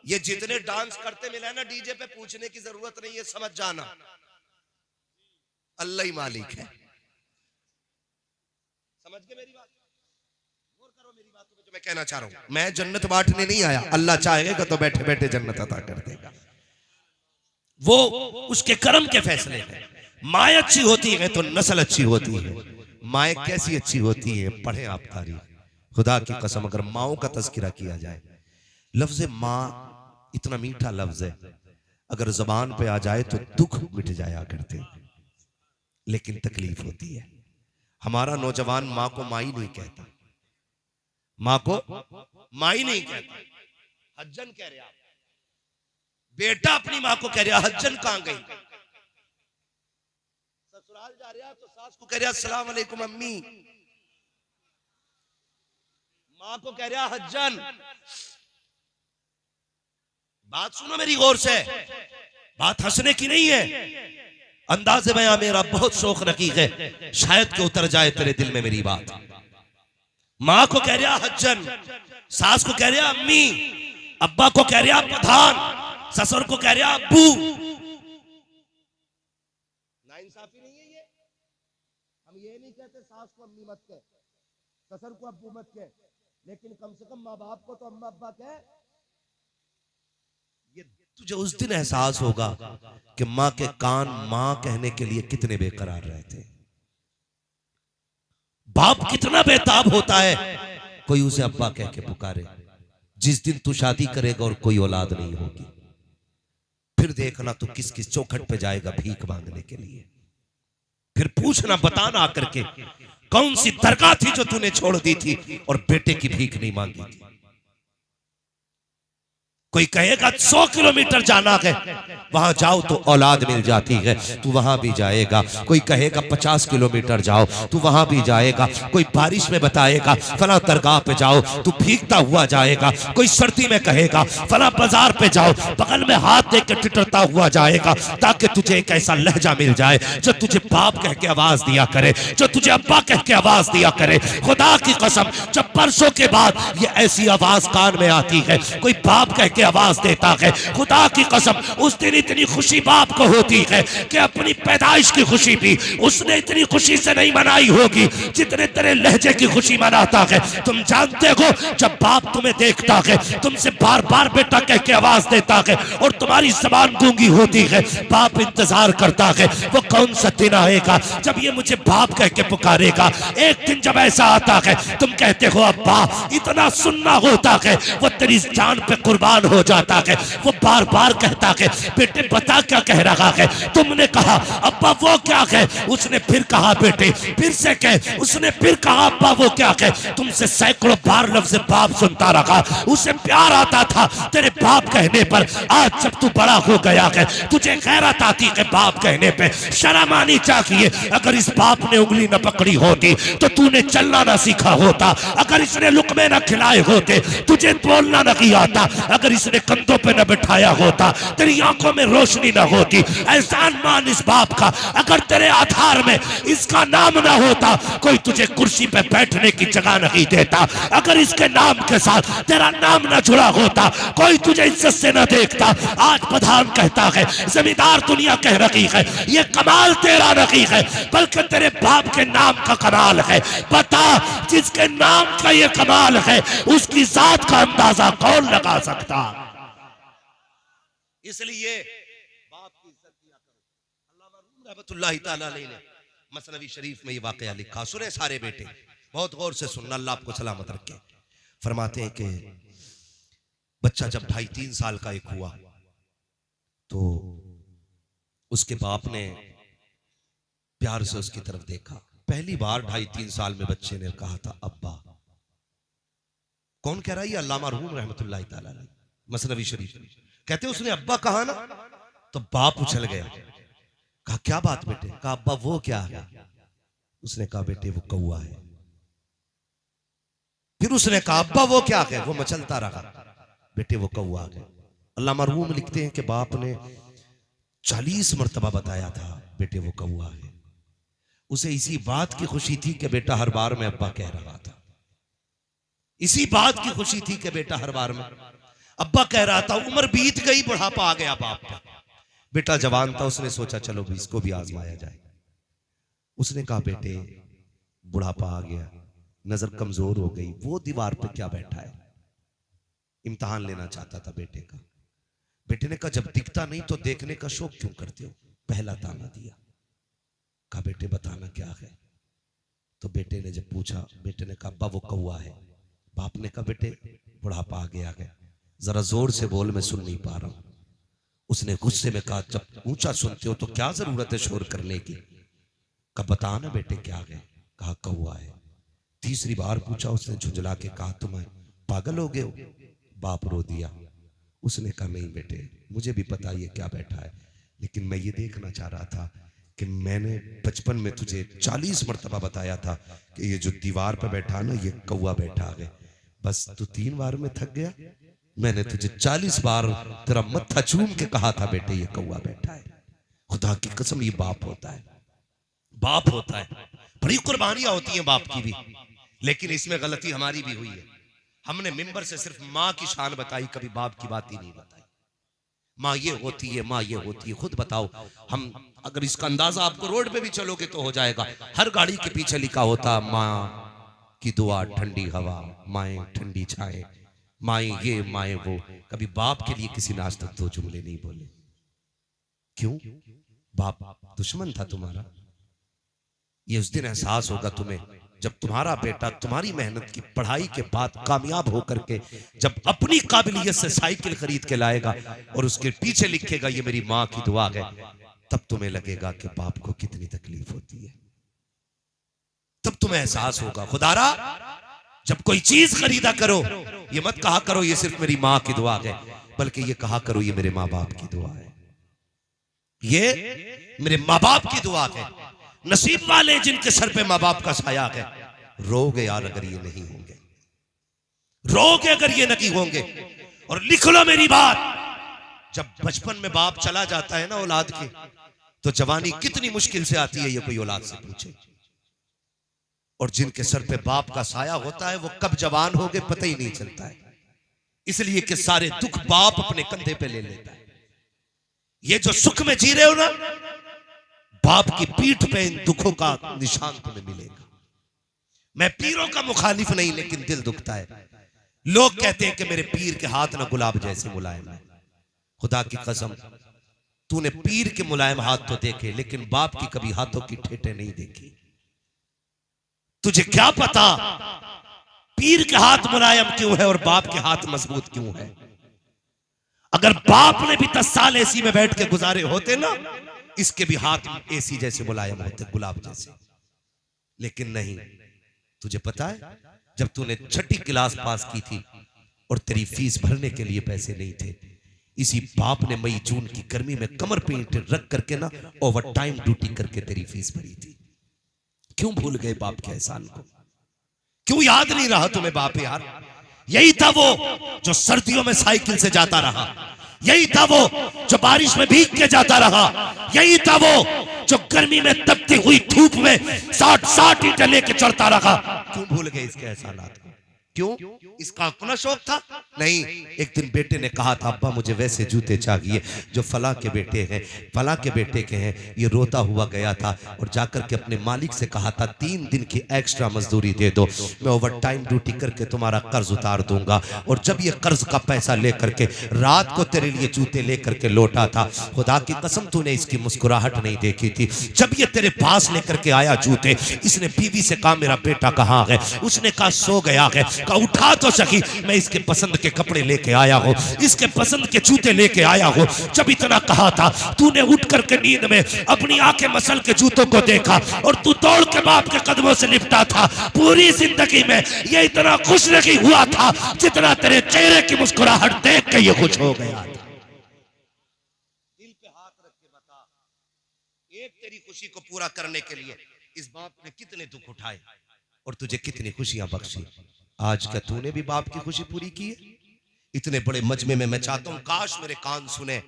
[SPEAKER 1] ये जितने डांस करते मिले ना डीजे पे, पूछने की जरूरत नहीं है, समझ जाना अल्लाह ही मालिक है। समझ गए मेरी बात? गौर करो मेरी बातों में जो मैं कहना चाह रहा हूं। मैं जन्नत बांटने नहीं आया, अल्लाह चाहेगा तो बैठे बैठे जन्नत अता कर देगा, वो उसके कर्म के फैसले हैं। माँ अच्छी होती है तो नस्ल अच्छी होती है। माँ कैसी अच्छी होती है, पढ़े आप तारीख। खुदा की कसम, अगर माओं का तज़किरा किया जाए, लफ्ज़ माँ इतना मीठा लफ्ज़ है, अगर ज़बान पे आ जाए तो दुख मिट जाया करते, लेकिन तकलीफ होती है। हमारा नौजवान माँ को माई नहीं कहता, माँ को माई नहीं कहता, हज्जन कह रहा। बेटा अपनी माँ को कह रहा हज्जन, कहां गई? ससुराल जा रहा तो सास को कह रहा अस्सलाम वालेकुम अम्मी, माँ को कह रहा हज्जन। बात सुनो मेरी गौर से, बात हंसने की नहीं है। अंदाज़े बयां मेरा बहुत शौक रकीक है, शायद के उतर जाए तेरे दिल में मेरी बात। माँ को कह रहा हज्जन, सास को कह रहा अम्मी, अब्बा को कह रहा प्रधान, ससुर को कह रहा अब्बू। नाइंसाफी नहीं है ये? हम ये नहीं कहते सास को अम्मी मत कह, ससुर को अब्बू मत कह, लेकिन कम से कम माँ बाप को तो अम्मा अब्बा कह। ये तुझे उस दिन एहसास होगा कि माँ के कान माँ कहने के लिए कितने बेकरार रहते हैं। बाप कितना बेताब होता है कोई उसे अब्बा कह के पुकारे। जिस दिन तू शादी करेगा और कोई औलाद नहीं होगी, फिर देखना तो किस किस चौखट पे जाएगा भीख मांगने के लिए। फिर पूछना, बताना आकर के कौन सी दरगाह थी जो तूने छोड़ दी थी और बेटे की भीख नहीं मांगी थी। कोई कहेगा 100 किलोमीटर जाना है, वहां जाओ तो औलाद मिल जाती है, तू वहां भी जाएगा। कोई कहेगा 50 किलोमीटर जाओ, तू वहां भी जाएगा। कोई बारिश में बताएगा फला दरगाह पे जाओ, तू भीगता हुआ जाएगा। कोई सर्दी में कहेगा फला बाजार पे जाओ, बगल में हाथ दे के टिटरता हुआ जाएगा, ताकि तुझे एक ऐसा लहजा मिल जाए जो तुझे बाप कह के आवाज दिया करे, जो तुझे अब्बा कह के आवाज दिया करे। खुदा की कसम, जब बरसों के बाद ये ऐसी आवाज कान में आती है, कोई बाप कह के आवाज देता है, खुदा की कसम उस दिन इतनी खुशी बाप को होती है कि अपनी पैदाइश की खुशी भी उसने इतनी खुशी से नहीं मनाई होगी जितने तेरे लहजे की खुशी मनाता है। तुम जानते हो, जब बाप तुम्हें देखता है, तुमसे बार बार बेटा कह के आवाज देता है और तुम्हारी जबान गूंगी होती है, बाप इंतजार करता है वो कौन सा दिन आएगा जब ये मुझे बाप कह के पुकारेगा। एक दिन जब ऐसा आता है, तुम कहते हो अब्बा, इतना सुनना होता है, वो तेरी जान पे कुर्बान हो जाता है। वो बार बार कहता है बेटे बता क्या कह रहा है। तुमने कहा अब्बा वो क्या है, उसने फिर कहा बेटे फिर से कह, उसने फिर कहा अब्बा वो क्या है। तुमसे सैकड़ों बार लफ्ज़ बाप सुनता रहा, उसे प्यार आता था तेरे बाप कहने पर। आज जब तू बड़ा हो गया है तुझे गैरत आती है बाप कहने पे, शर्म आनी चाहिए। अगर इस बाप ने उंगली न पकड़ी होती तो तूने चलना ना सीखा होता। अगर इसने लुकमे न खिलाए होते तुझे बोलना नहीं आता। अगर इसने कंधों पे न बिठाया होता तेरी आंखों में रोशनी न होती। एहसान मान इस बाप का, अगर तेरे आधार में इसका नाम ना होता कोई तुझे कुर्सी पे बैठने की जगह नहीं देता। अगर इसके नाम के साथ तेरा नाम ना जुड़ा होता कोई तुझे इज्जत से न देखता। आज प्रधान कहता है, जमींदार दुनिया कह रही है ये कमाल तेरा नहीं है बल्कि तेरे बाप के नाम का कमाल है। बता जिसके नाम का ये कमाल है उसकी जात का अंदाजा कौन लगा सकता। इसलिए बाप की इज्जत किया करो। अल्लामा रूम रहमतुल्लाहि तआला अलैहि ने मसनवी शरीफ में ये वाकया लिखा, सुने सारे बेटे बहुत गौर से सुनना, अल्लाह आपको सलामत रखे। फरमाते हैं कि बच्चा जब 2.5-3 साल का एक हुआ तो उसके बाप ने प्यार से उसकी तरफ देखा। पहली बार 2.5-3 साल में बच्चे ने कहा था अब्बा। कौन कह रहा है? अल्लामा रूम रहमतुल्लाहि तआला अलैहि, मसनवी शरीफ। कहते उसने अब्बा कहा ना तो बाप उछल गया। कहा क्या बात बेटे? कहा अब्बा वो क्या है? उसने कहा बेटे वो कौवा है। फिर उसने कहा अब्बा वो क्या है? वो मचलता रहा। बेटे वो कौवा है। अल्लामा रूम लिखते हैं कि बाप ने 40 मरतबा बताया था बेटे वो कौवा है। उसे इसी बात की खुशी थी कि बेटा हर बार में अब्बा कह रहा था। इसी बात की खुशी थी कि बेटा हर बार में अब्बा कह रहा था। उम्र बीत गई, बुढ़ापा आ गया बाप का। बेटा जवान था, उसने सोचा चलो भी इसको भी आजमाया जाए। उसने कहा बेटे बुढ़ापा आ गया, नजर कमजोर हो गई, वो दीवार पे क्या बैठा है? इम्तिहान लेना चाहता था बेटे का। बेटे ने कहा जब दिखता नहीं तो देखने का शौक क्यों करते हो? पहला ताना दिया। कहा बेटे बताना क्या है? तो बेटे ने जब पूछा, बेटे ने कहा अब्बा वो कौवा है। बाप ने कहा बेटे बुढ़ापा आ गया है, जरा जोर से बोल, मैं सुन नहीं पा रहा हूं। उसने गुस्से में कहा जब ऊंचा सुनते हो तो क्या जरूरत है शोर करने की? कहा बता ना बेटे क्या है? कहा कौवा है। तीसरी बार पूछा, उसने झुंझला के कहा तुम पागल हो गए हो? बाप रो दिया। उसने कहा नहीं बेटे मुझे भी पता ये क्या बैठा है, लेकिन मैं ये देखना चाह रहा था कि मैंने बचपन में तुझे 40 मरतबा बताया था कि ये जो दीवार पर बैठा ना ये कौवा बैठा है। बस तू 3 बार में थक गया। मैंने तुझे 40 बार तेरा मत्था चूम के कहा था बेटे ये कौवा बैठा है। खुदा की कसम ये बाप होता है, बाप होता है। बड़ी कुर्बानियां होती हैं बाप की भी, लेकिन इसमें गलती हमारी भी हुई है। हमने मिंबर से सिर्फ माँ की शान बताई, कभी बाप की बात ही नहीं बताई। माँ ये होती है, माँ ये होती है। खुद बताओ, हम अगर इसका अंदाजा आपको रोड पे भी चलोगे तो हो जाएगा। हर गाड़ी के पीछे लिखा होता माँ की दुआ ठंडी हवा, माए ठंडी छाए, माए ये माए वो। कभी बाप के लिए किसी ने आज तक 2 जुमले नहीं बोले। क्यों? बाप दुश्मन था तुम्हारा। ये उस दिन एहसास होगा तुम्हें जब तुम्हारा बेटा तुम्हारी मेहनत की पढ़ाई के बाद कामयाब होकर के जब अपनी काबिलियत से साइकिल खरीद के लाएगा और उसके पीछे लिखेगा ये मेरी माँ की दुआ है, तब तुम्हें लगेगा कि बाप को कितनी तकलीफ होती है। तब तुम्हें एहसास होगा। खुदारा जब कोई चीज खरीदा करो ये मत कहा करो ये सिर्फ मेरी माँ की दुआ है, बल्कि ये कहा करो ये मेरे माँ बाप की दुआ है, ये मेरे माँ बाप की दुआ है। नसीब वाले जिनके सर पे माँ बाप का साया है। रोगे यार अगर ये नहीं होंगे, रोगे अगर ये नहीं होंगे। और लिख लो मेरी बात, जब बचपन में बाप चला जाता है ना औलाद की, तो जवानी कितनी मुश्किल से आती है ये कोई औलाद से पूछे। और जिनके सर पे बाप का साया होता है वो कब जवान हो गए पता ही नहीं चलता है। इसलिए कि सारे दुख बाप अपने कंधे पे ले लेता है। ये जो सुख में जी रहे हो ना, बाप की पीठ पे इन दुखों का निशान तुम्हें मिलेगा। मैं पीरों का मुखालिफ नहीं, लेकिन दिल दुखता है। लोग कहते हैं कि मेरे पीर के हाथ ना गुलाब जैसे मुलायम है। खुदा की कसम, तूने पीर के मुलायम हाथ तो देखे, लेकिन बाप की कभी हाथों की ठेठे नहीं देखी। तुझे क्या पता पीर के हाथ मुलायम क्यों है और बाप के हाथ मजबूत क्यों है। अगर बाप ने भी 10 साल एसी में बैठ के गुजारे होते ना, इसके भी हाथ एसी जैसे मुलायम होते, गुलाब जैसे। लेकिन नहीं, तुझे पता है जब तूने 6ठी क्लास पास की थी और तेरी फीस भरने के लिए पैसे नहीं थे, इसी बाप ने मई जून की गर्मी में कमर पे ईंटें रख करके ना ओवर टाइम ड्यूटी करके तेरी फीस भरी थी। क्यों भूल गए बाप के एहसान को? क्यों याद नहीं रहा तुम्हें बाप यार? यही था वो जो सर्दियों में साइकिल से जाता रहा, यही था वो जो बारिश में भीग के जाता रहा, यही था वो जो गर्मी में तपती हुई धूप में 60 ईंटें लेके चढ़ता रहा। क्यों भूल गए इसके एहसानात को? क्यों? इसका अपना शौक था? नहीं, एक दिन बेटे ने कहा था अब्बा मुझे वैसे जूते चाहिए जो फला के बेटे हैं, फला के बेटे के हैं। ये रोता हुआ गया था और जाकर के अपने मालिक से कहा था 3 दिन की एक्स्ट्रा मजदूरी दे दो, मैं ओवर टाइम ड्यूटी करके तुम्हारा कर्ज उतार दूंगा। और जब ये कर्ज का पैसा लेकर के रात को तेरे लिए जूते लेकर के लौटा था, खुदा की कसम तूने इसकी मुस्कुराहट नहीं देखी थी। जब ये तेरे पास लेकर के आया जूते, इसने बीवी से कहा मेरा बेटा कहाँ है? उसने कहा सो गया है। का उठा तो सकी, मैं इसके पसंद के कपड़े लेके आया हूं, इसके पसंद के जूते लेके आया हूं। जब इतना कहा था, तूने उठ करके नींद में अपनी आंखें मसल के जूतों को देखा और तू दौड़ के बाप के कदमों से लिपटा था। पूरी जिंदगी में ये इतना खुश नहीं हुआ था जितना तेरे चेहरे की मुस्कुराहट देख के ये खुश हो गया था। दिल पे हाथ रख के बता, एक तेरी खुशी को पूरा करने के लिए इस बाप ने कितने दुख उठाए और तुझे कितनी खुशियां बख्शी। आज क्या तूने भी बाप की खुशी पूरी की है? इतने बड़े मजमे में मैं चाहता हूं काश मेरे कान सुने,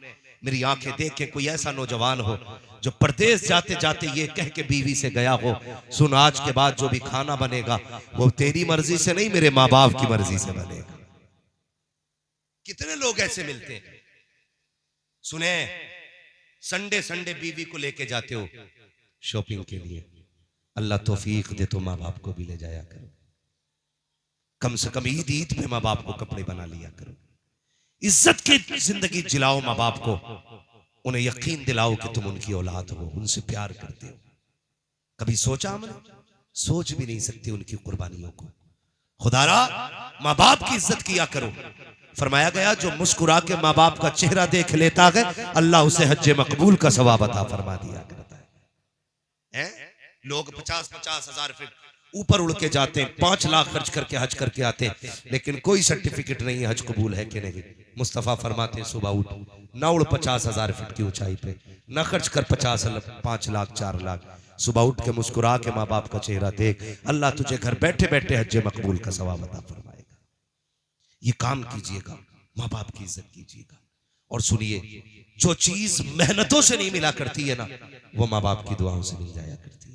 [SPEAKER 1] मेरी आंखें देखें, कोई ऐसा नौजवान हो जो परदेश जाते जाते ये कह के बीवी से गया हो, सुन आज के बाद जो भी खाना बनेगा वो तेरी मर्जी से नहीं, मेरे माँ बाप की मर्जी से बनेगा। कितने लोग ऐसे मिलते हैं? सुने, संडे संडे बीवी को लेके जाते हो शॉपिंग के लिए, अल्लाह तौफीक दे तो माँ बाप को भी ले जाया करो। कम से कम ईद ईद पे माँ बाप को कपड़े बना लिया करो। इज्जत की जिंदगी जिलाओ माँ बाप को, उन्हें यकीन दिलाओ कि तुम उनकी औलाद हो, उनसे प्यार करते हो। कभी सोचा हमने? सोच भी नहीं सकती उनकी कुर्बानियों को। खुदारा माँ बाप की इज्जत किया करो। फरमाया गया जो मुस्कुरा के माँ बाप का चेहरा देख लेता है, अल्लाह उसे हज्जे मकबूल का सवाब अता फरमा दिया करता है। लोग 50-50 हजार फीट ऊपर उड़ के जाते हैं, 5 लाख खर्च करके हज करके आते हैं, लेकिन कोई सर्टिफिकेट नहीं है हज कबूल है कि नहीं। मुस्तफा फरमाते हैं सुबह उठ ना उड़ 50,000 फीट की ऊंचाई पे, ना खर्च कर 5 लाख 4 लाख, सुबह उठ के मुस्कुरा के माँ बाप का चेहरा देख, अल्लाह तुझे घर बैठे बैठे हज मकबूल का सवाब अता फरमाएगा। ये काम कीजिएगा, माँ बाप की इज्जत कीजिएगा। और सुनिए, जो चीज मेहनतों से नहीं मिला करती है ना, वो माँ बाप की दुआओं से मिल जाया करती है,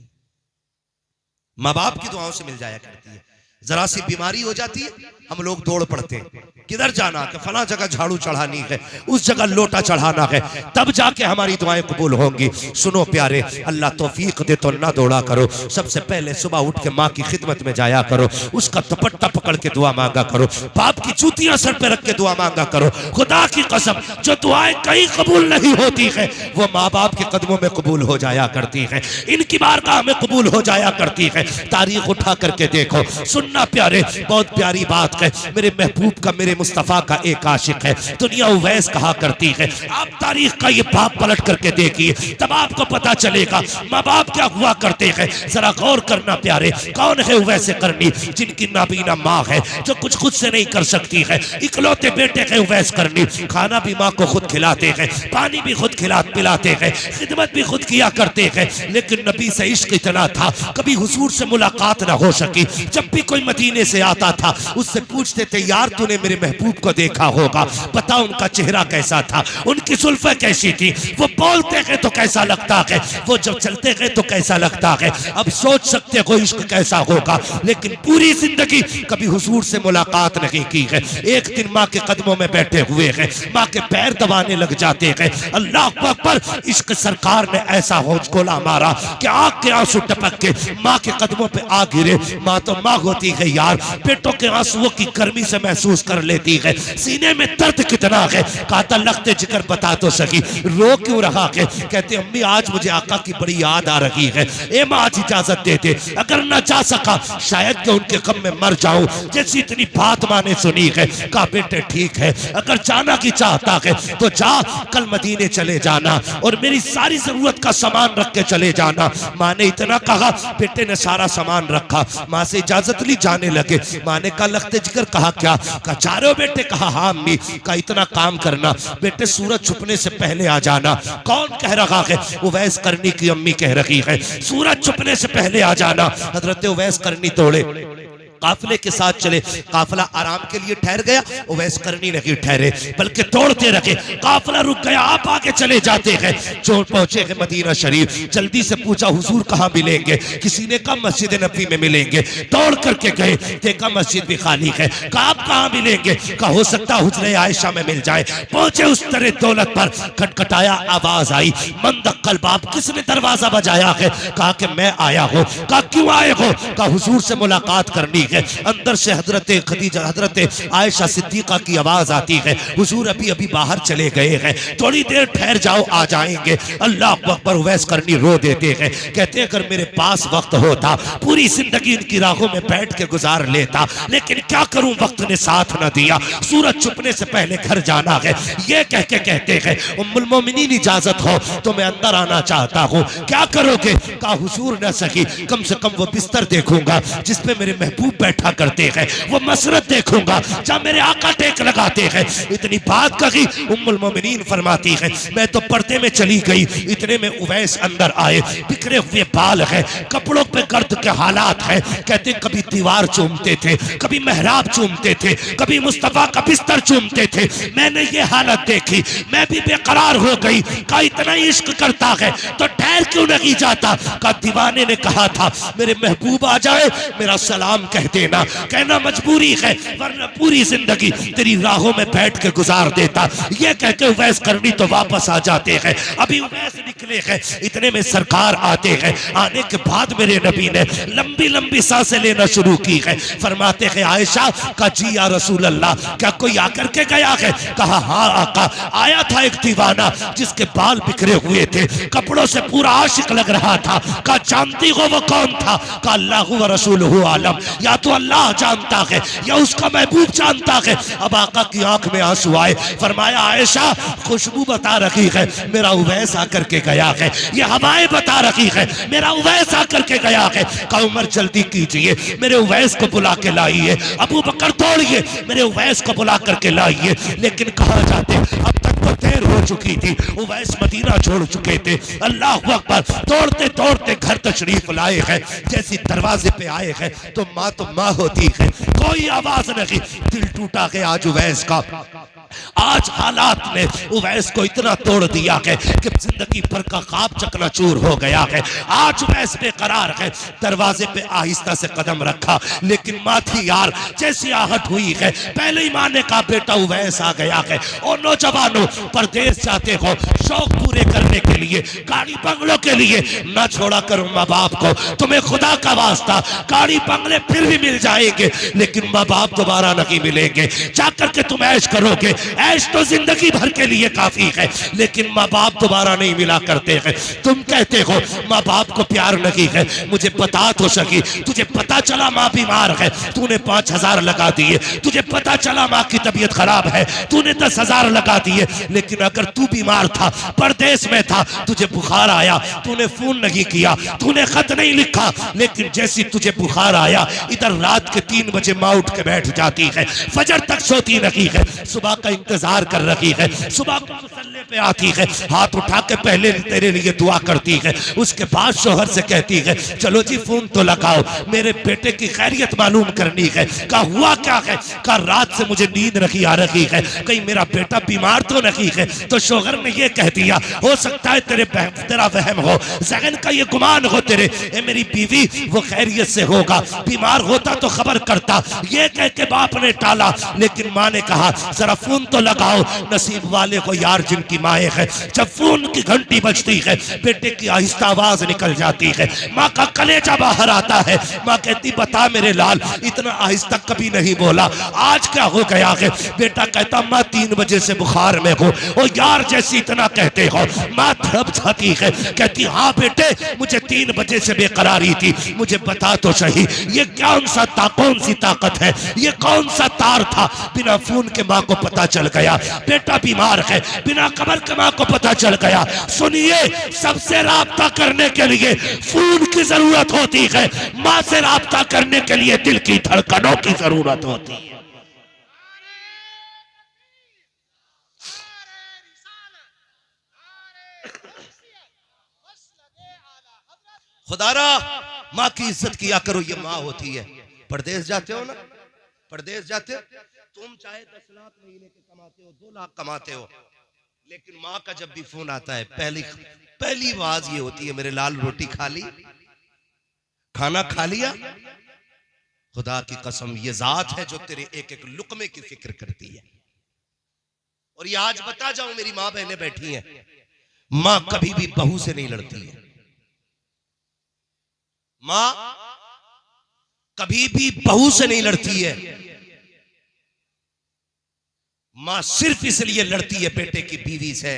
[SPEAKER 1] माँ बाप की दुआओं से मिल जाया करती है। जरा सी बीमारी हो जाती है, हम लोग दौड़ पड़ते हैं, किधर जाना है? फला जगह झाड़ू चढ़ानी है, उस जगह लोटा चढ़ाना है, तब जाके हमारी दुआएं कबूल होंगी। सुनो प्यारे, अल्लाह तौफीक दे तो ना दौड़ा करो, सबसे पहले सुबह उठ के माँ की खिदमत में जाया करो, उसका दुपट्टा पकड़ के दुआ मांगा करो, बाप की जूतियां सर पे रख के दुआ मांगा करो। खुदा की कसम, जो दुआएं कहीं कबूल नहीं होती है वो माँ बाप के कदमों में कबूल हो जाया करती है, इनकी बारगाह में कबूल हो जाया करती है। तारीख उठा करके देखो। सुनना प्यारे, बहुत प्यारी बात है। मेरे महबूब का, मेरे मुस्तफा का एक आशिक है, दुनिया उवैस कहा करती है। आप तारीख का ये बाप पलट करके देखिए, तब आपको पता चलेगा माँ बाप क्या हुआ करते हैं। जरा गौर करना प्यारे, कौन है उवैस करनी? जिनकी नाबीना माँ है, जो कुछ खुद से नहीं कर सकती है, इकलौते बेटे है उवैस करनी। खाना भी माँ को खुद खिलाते हैं, पानी भी खुद पिलाते हैं, खिदमत भी खुद किया करते हैं। लेकिन नबी से इश्क इतना था, कभी हुजूर से मुलाकात ना हो सकी। जब भी कोई मदीने से आता था, उससे पूछते थे यार तूने मेरे महबूब को देखा होगा, बता उनका चेहरा कैसा था, उनकी जुल्फें कैसी थी, वो बोलते हैं तो कैसा लगता है, वो जब चलते हैं तो कैसा लगता है। अब सोच सकते हो इश्क कैसा होगा। लेकिन पूरी जिंदगी कभी हुजूर से मुलाकात नहीं की है। एक दिन माँ के कदमों में बैठे हुए हैं, माँ के पैर दबाने लग जाते हैं। अल्लाह अकबर, इश्क सरकार ने ऐसा होश गोला मारा कि आंख के आंसू टपक के माँ के कदमों पे आ गिरे। माँ तो माँ होती फरमाती है यार बेटों के आंसुओं की गर्मी से महसूस कर लेती है, सीने में दर्द कितना है। कहता लगते जिक्र बता तो सकी, रो क्यों रहा है? कहते अम्मी आज मुझे आका की बड़ी याद आ रही है, ए माँ आज इजाजत दे दे, अगर न जा सका शायद कि उनके गम में मर जाऊं। जैसी इतनी बात माँ ने सुनी है, कहा बेटे ठीक है, अगर जाना की चाहता है तो जा, कल मदीने चले जाना और मेरी सारी जरूरत का सामान रख के चले जाना। माँ ने इतना कहा, बेटे ने सारा सामान रखा, माँ से इजाजत ली, जाने लगे। माँ ने कहा लगते जिक्र, कहा क्या? कहा जा रहे हो बेटे? कहा हाँ अम्मी। कहा इतना काम करना बेटे, सूरज छुपने से पहले आ जाना। कौन कह रहा है? उवैस करनी की अम्मी कह रही है, सूरज छुपने से पहले आ जाना। हजरत उवैस करनी दौड़े, काफिले के साथ चले। काफिला आराम के लिए ठहर गया, उवैस करनी नहीं ठहरे बल्कि दौड़ते रखे। काफिला रुक गया, आप आगे चले जाते हैं। जो पहुंचे हैं मदीना शरीफ, जल्दी से पूछा हुजूर कहाँ मिलेंगे? किसी ने कहा मस्जिद नबी में मिलेंगे। दौड़ करके गए, देखा मस्जिद भी खाली है। कहा आप कहाँ मिलेंगे? कहा हो सकता हुजरे आयशा में मिल जाए। पहुंचे उस तरह दौलत पर, खटखटाया, आवाज आई, मन दक्कल बाप, किसने दरवाजा बजाया है? कहा कि मैं आया हूँ। कहा क्यों आए हो? कहा हुजूर से मुलाकात करनी है। अंदर से हजरत खदीजा, हजरत आयशा सिद्दीका की आवाज आती है, हुजूर अभी अभी बाहर चले गए हैं, थोड़ी देर ठहर जाओ, आ जाएंगे। अल्लाह अकबर। उवैस करनी रो देते हैं, कहते हैं अगर मेरे पास वक्त होता पूरी जिंदगी इनकी राहों में बैठ के गुजार लेता, लेकिन क्या करूं वक्त ने साथ न दिया। सूरज छुपने से पहले घर जाना है। ये कह के कहते हैं उम्मुल मोमिनीन इजाजत हो तो मैं अंदर आना चाहता हूँ। क्या करोगे? कहा हुजूर न सकी, कम से कम वो बिस्तर देखूंगा जिसपे मेरे महबूब बैठा करते हैं, वो मसरत देखूंगा जहां मेरे आका टेक लगाते हैं। इतनी बात कही, उम्मुल मोमिनीन फरमाती है मैं तो पर्दे में चली गई। इतने में उवैस अंदर आए, बिखरे हुए बाल हैं, कपड़ों पे गर्द के हालात हैं। कहते कभी दीवार चूमते थे, कभी मेहराब चूमते थे, कभी मुस्तफा का बिस्तर चूमते थे। मैंने ये हालत देखी, मैं भी बेकरार हो गई। कहा इतना इश्क करता है तो ठहर क्यों नहीं जाता? कहा दीवाने ने कहा था मेरे महबूब आ जाए मेरा सलाम कह देना। कहना मजबूरी है, वरना पूरी जिंदगी तेरी राहों में बैठ के गुजार देता। ये कह के उवैस करनी तो वापस आ जाते हैं। अभी उवैस निकले हैं, इतने में सरकार आते हैं। आने के बाद मेरे नबी ने लंबी लंबी सांसें लेना शुरू की है। फरमाते हैं आयशा का जी या रसूल अल्लाह, क्या कोई आकर के गया है? कहा हाँ आका, आया था एक दीवाना जिसके बाल बिखरे हुए थे, कपड़ों से पूरा आशिक लग रहा था। कहा जानती हो वो कौन था? कहा अल्लाह व रसूलुहु आलम, या तो अल्लाह जानता है या उसका महबूब जानता है। अब आका की आंख में आंसू आए। फरमाया आयशा खुशबू बता रही है मेरा उवैस आकर के गया है, ये हवाएं बता रही है मेरा उवैस आकर के गया है। कहा उमर जल्दी कीजिए, मेरे उवैस को बुला के लाइए। अबू बकर दौड़िए, मेरे उवैस को बुला करके लाइए। लेकिन कहाँ जाते, अब तक तो देर हो चुकी थी, उवैस मदीना छोड़ चुके थे। अल्लाह अकबर। दौड़ते दौड़ते घर तशरीफ लाए हैं। जैसे दरवाजे पे आए हैं तो माँ होती है, कोई आवाज नहीं। दिल टूटा है आज उवैस का। आज हालात ने उवैस को इतना तोड़ दिया है कि जिंदगी भर का ख्वाब चकनाचूर हो गया है। आज उवैस बेकरार है। दरवाजे पे आहिस्ता से कदम रखा, लेकिन माँ थी यार, जैसी आहट हुई है पहले ही माँ ने कहा बेटा उवैस आ गया है। और नौजवानों परदेश जाते हो शौक पूरे करने के लिए, गाड़ी बंगलों के लिए, ना छोड़ा करो माँ बाप को। तुम्हें खुदा का वास्ता गाड़ी बंगले फिर भी मिल जाएंगे, लेकिन माँ बाप दोबारा नहीं मिलेंगे। जाकर के तुम ऐश करोगे, ऐश तो जिंदगी भर के लिए काफी है, लेकिन माँ बाप दोबारा नहीं मिला करते हैं। तुम कहते हो माँ बाप को प्यार नहीं है, मुझे बता तो सकी, तुझे पता चला माँ बीमार है, तूने 5,000 लगा दिए। तुझे पता चला माँ की तबीयत खराब है, तूने 10,000 लगा दिए। लेकिन अगर तू बीमार था, परदेश में था, तुझे बुखार आया, तूने फोन नहीं किया, तूने खत नहीं लिखा, लेकिन जैसी तुझे बुखार आया, इधर रात के 3 बजे माँ उठ के बैठ जाती है, फजर तक सोती नहीं है, सुबह का इंतजार कर रही है, सुबह को मुसल्ले पे आती है, हाथ उठा के पहले तेरे लिए दुआ करती है, उसके बाद शोहर से कहती है चलो जी फोन तो लगाओ, मेरे बेटे की खैरियत मालूम करनी है। कहा हुआ क्या है? कहा रात से मुझे नींद नहीं आ रही है, कहीं मेरा बेटा बीमार तो नहीं है। तो शोहर ने ये कह दिया हो सकता है तेरा वहम हो, जहन का ये गुमान हो तेरे, मेरी बीवी वो खैरियत से होगा, बीमार होता तो खबर करता। ये कह के बाप ने टाला, लेकिन माँ ने कहा जरा फोन फोन तो लगाओ। नसीब वाले को यार जिनकी माए है, जब फोन की घंटी बजती है बेटे की आहिस्ता आवाज निकल जाती है, माँ का कलेजा बाहर आता है। माँ कहती बता मेरे लाल, इतना आहिस्ता कभी नहीं बोला, आज क्या हो गया है? बेटा कहता माँ 3 बजे से बुखार में हो। ओ यार जैसी इतना कहते हो। माँ तड़प जाती है, कहती हाँ बेटे मुझे 3 बजे से बेकरारी थी, मुझे बता तो सही ये कौन सी ताकत है, ये कौन सा तार था? बिना फोन के माँ को पता चल गया बेटा बीमार है, बिना खबर के माँ को पता चल गया। सुनिए, सबसे राब्ता करने के लिए फोन की जरूरत होती है, माँ से राब्ता करने के लिए दिल की धड़कनों की जरूरत होती है। खुदारा माँ की इज्जत किया करो, ये माँ होती है। परदेश जाते हो ना, परदेश जाते हो, तुम चाहे 10 लाख महीने के कमाते हो, 2 लाख कमाते हो, लेकिन माँ का जब भी फोन आता है पहली आवाज ये होती है मेरे लाल रोटी खा ली, खाना खा लिया? खुदा की कसम ये जात है जो तेरे एक एक लुकमे की फिक्र करती है। और ये आज बता जाऊं, मेरी माँ बहनें बैठी हैं, माँ कभी भी बहू से नहीं लड़ती है। माँ कभी भी बहू से नहीं लड़ती है। मां सिर्फ इसलिए लड़ती है बेटे की बीवी से,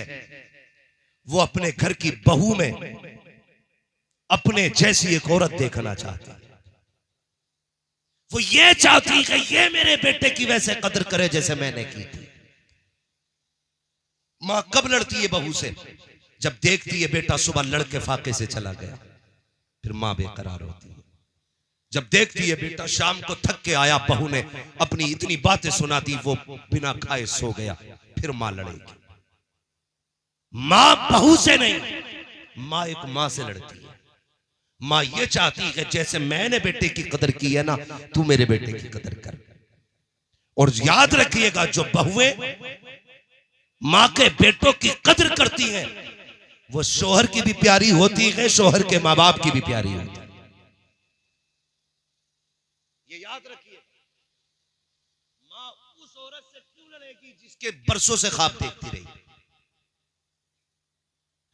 [SPEAKER 1] वो अपने घर की बहू में अपने जैसी एक औरत देखना चाहती है। वो ये चाहती है कि ये मेरे बेटे की वैसे कदर करे जैसे मैंने की थी। मां कब लड़ती है बहू से? जब देखती है बेटा सुबह लड़के फाके से चला गया, फिर मां बेकरार होती है। जब देखती है बेटा शाम को थक के आया, बहू ने अपनी इतनी बातें सुना दी, वो बिना खाए सो गया, फिर मां लड़ेगी। मां बहू से नहीं, मां एक मां से लड़ती है। मां ये चाहती है जैसे मैंने बेटे की कदर की है ना, तू मेरे बेटे की कदर कर। और याद रखिएगा, जो बहुएं मां के बेटों की कदर करती हैं वो शोहर की भी प्यारी होती है, शोहर के मां बाप की भी प्यारी होती है। ये याद रखिए, मां उस औरत से क्यों लड़ेगी जिसके बरसों से ख्वाब देखती रही,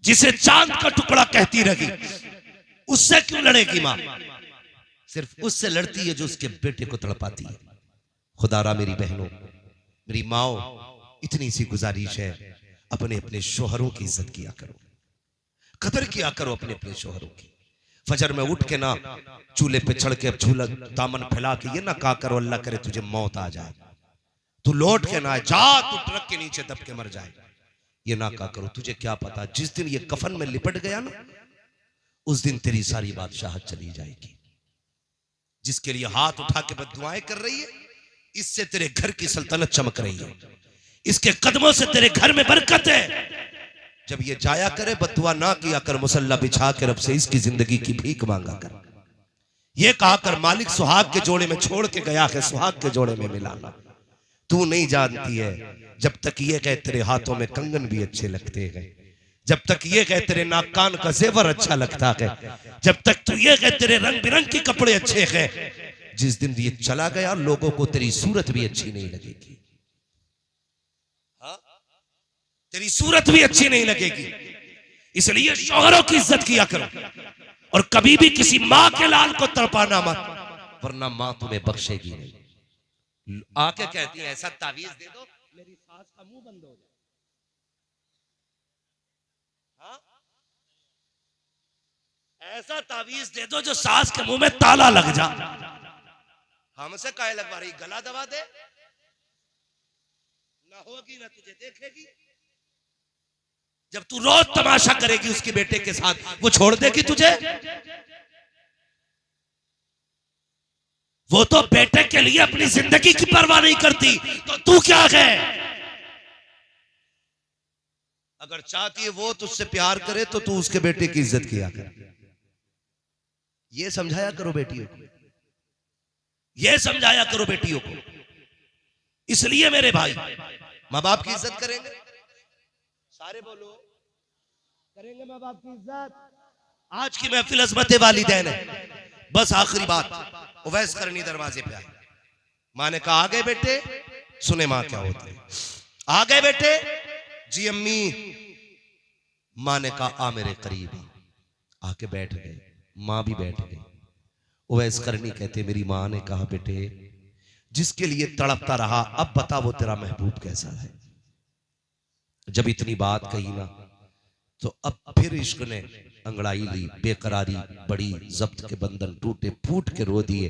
[SPEAKER 1] जिसे चांद का टुकड़ा कहती रही, उससे क्यों लड़ेगी मां? सिर्फ उससे लड़ती है जो उसके बेटे को तड़पाती है। खुदारा मेरी बहनों, मेरी माओ, इतनी सी गुजारिश है, अपने अपने शोहरों की इज्जत किया करो, कदर किया करो अपने अपने शोहरों की। फजर में उठ के ना चूल्हे पे चढ़ के झूला दामन फैला के ये ना कहा करो अल्लाह करे तुझे मौत आ जाए, तू लौट के ना जा, तू ट्रक के नीचे दब के मर जाए, ये ना कहा करो। तुझे क्या पता जिस दिन ये कफन में लिपट गया ना, उस दिन तेरी सारी बादशाहत चली जाएगी। जिसके लिए हाथ उठा के बद्दुआएं कर रही है, इससे तेरे घर की सल्तनत चमक रही है, इसके कदमों से तेरे घर में बरकत है। जब ये जाया करे बद्दुआ ना किया कर, मुसल्ला बिछा के रब से इसकी जिंदगी की भीख मांगा कर। ये कहा कर मालिक सुहाग के जोड़े में छोड़ के गया है, सुहाग के जोड़े में मिलाना। तू नहीं जानती है जब तक ये कहे तेरे हाथों में कंगन भी अच्छे लगते हैं, जब तक ये कहे तेरे नाक कान का जेवर अच्छा लगता है, जब तक तू ये कहे तेरे रंग बिरंग के कपड़े अच्छे हैं, जिस दिन ये चला गया लोगों को तेरी सूरत भी अच्छी नहीं लगेगी। तेरी सूरत भी अच्छी नहीं लगेगी। इसलिए शौहरों की इज्जत किया करो और कभी भी किसी मां के लाल को तड़पाना मत, वरना मां तुम्हें बख्शेगी नहीं। आके कहती है ऐसा तावीज दे दो मेरी सास का मुंह बंद हो जाए। हाँ? ऐसा तावीज दे दो जो सास के मुंह में ताला लग जा। हमसे काहे लगवा रही, गला दबा दे, ना होगी ना तुझे देखेगी। जब तू रोज तमाशा करेगी उसके बेटे के साथ, वो छोड़ देगी तुझे? वो तो बेटे के लिए अपनी जिंदगी की परवाह नहीं करती, तो तू क्या है? अगर चाहती है वो तुझसे प्यार करे तो तू उसके बेटे की इज्जत किया कर। ये समझाया करो बेटियों को, ये समझाया करो बेटियों को। इसलिए मेरे भाई, माँ बाप की इज्जत करेंगे, सारे बोलो करेंगे माँ बाप की इज्जत। आज की महफिल अज़मत वालिदैन है। बस आखिरी बात, उवैस करनी दरवाजे पे आए, माँ ने कहा आ गए बेटे, सुने माँ क्या होती है। आ गए बेटे? जी अम्मी। माँ ने कहा आ मेरे करीब आ। आके बैठ गए, माँ भी बैठ गई। उवैस करनी कहते मेरी माँ ने कहा बेटे जिसके लिए तड़पता रहा अब बता वो तेरा महबूब कैसा है। जब इतनी बात कही ना तो अब फिर इश्क ने अंगड़ाई ली, बेकरारी बड़ी, जब्त के बंधन टूटे, फूट के रो दिए।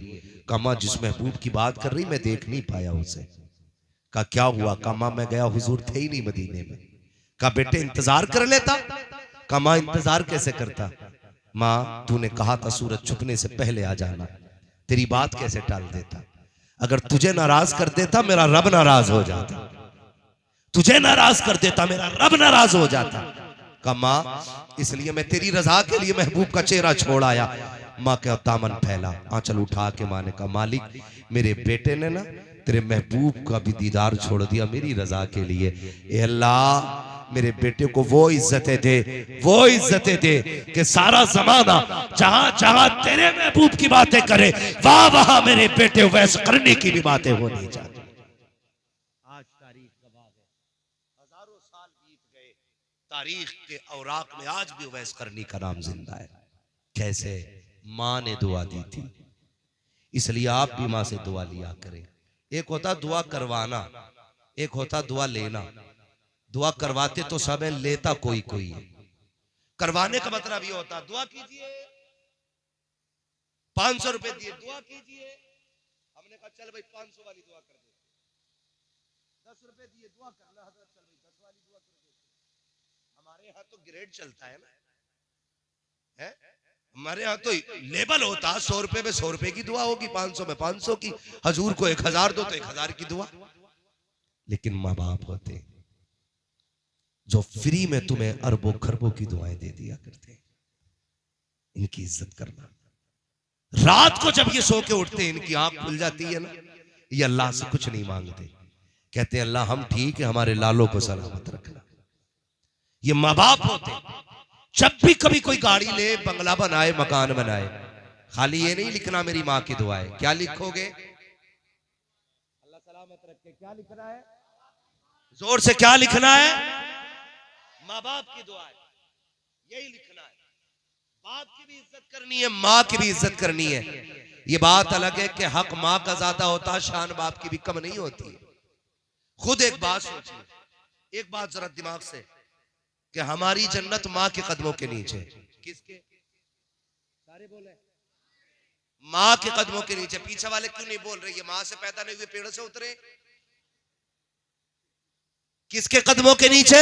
[SPEAKER 1] कहा जिस महबूब की बात कर रही मैं देख नहीं पाया उसे। कहा क्या हुआ? कहा मैं गया हुजूर थे ही नहीं मदीने में। कहा बेटे इंतजार कर लेता। कहा इंतजार कैसे करता? माँ तूने कहा था सूरज छुपने से पहले आ जाना, तेरी बात कैसे टाल देता? अगर तुझे नाराज कर देता मेरा रब नाराज हो जाता, तुझे नाराज कर देता मेरा रब नाराज हो जाता। कहा माँ इसलिए मैं तेरी रजा के लिए महबूब का चेहरा छोड़ आया। माँ का दामन फैला, आंचल उठा के माँ ने कहा मालिक मेरे बेटे ने ना तेरे महबूब का भी दीदार छोड़ दिया मेरी रजा के लिए। ए अल्लाह मेरे बेटे को वो इज्जतें दे, वो इज्जतें दे कि सारा जमाना जहां जहां तेरे महबूब की बातें करे वहां वहां मेरे बेटे वैस करने की भी बातें होनी चाहिए। आज तारीख गवाह है, हजारों साल बीत गए, तारीख के औराक में आज भी वैस करनी का नाम जिंदा है। कैसे? माँ ने दुआ दी थी, इसलिए आप भी माँ से दुआ लिया करें। एक होता दुआ करवाना, एक होता दुआ लेना। दुआ करवाते तो सब है, लेता कोई कोई है। करवाने का मतलब ये होता दुआ कीजिए, 500 रुपए दिए दुआ कीजिए। हमने कहा चल भाई 500 वाली दुआ कर दे। 10 रुपए दिए दुआ कर ला हजरत, चल भाई 10 वाली दुआ कर दे। हमारे यहाँ तो ग्रेड चलता है ना, है? हमारे यहाँ तो लेबल होता 100 रुपए में 100 रुपए की दुआ होगी, 500 में 500 की, हजूर को 1000 दो तो 1000 की दुआ। लेकिन माँ बाप होते जो फ्री में तुम्हें अरबों खरबों की दुआएं दे दिया करते हैं, इनकी इज्जत करना। रात को जब ये सो के उठते हैं इनकी आंख खुल जाती है ना, ये अल्लाह से कुछ नहीं मांगते, कहते हैं अल्लाह हम ठीक है हमारे लालों को सलामत रखना। ये माँ बाप होते जब भी कभी कोई गाड़ी ले, बंगला बनाए, मकान बनाए, खाली ये नहीं लिखना मेरी माँ की दुआ है। क्या लिखोगे? अल्लाह सलामत रखे। क्या लिखना है? जोर से क्या लिखना है? माँ बाप की दुआ है, यही लिखना है। बाप की भी इज्जत करनी है, माँ की भी इज्जत करनी है। ये बात अलग है कि हक माँ का ज्यादा होता है, शान बाप की भी कम नहीं होती। खुद एक बात सोचिए, एक बात जरा दिमाग से, कि हमारी जन्नत माँ के कदमों के नीचे। किसके? सारे बोले माँ के कदमों के नीचे। पीछे वाले क्यों नहीं बोल रहे? ये माँ से पैदा नहीं हुए पेड़ से उतरे। किसके कदमों के नीचे?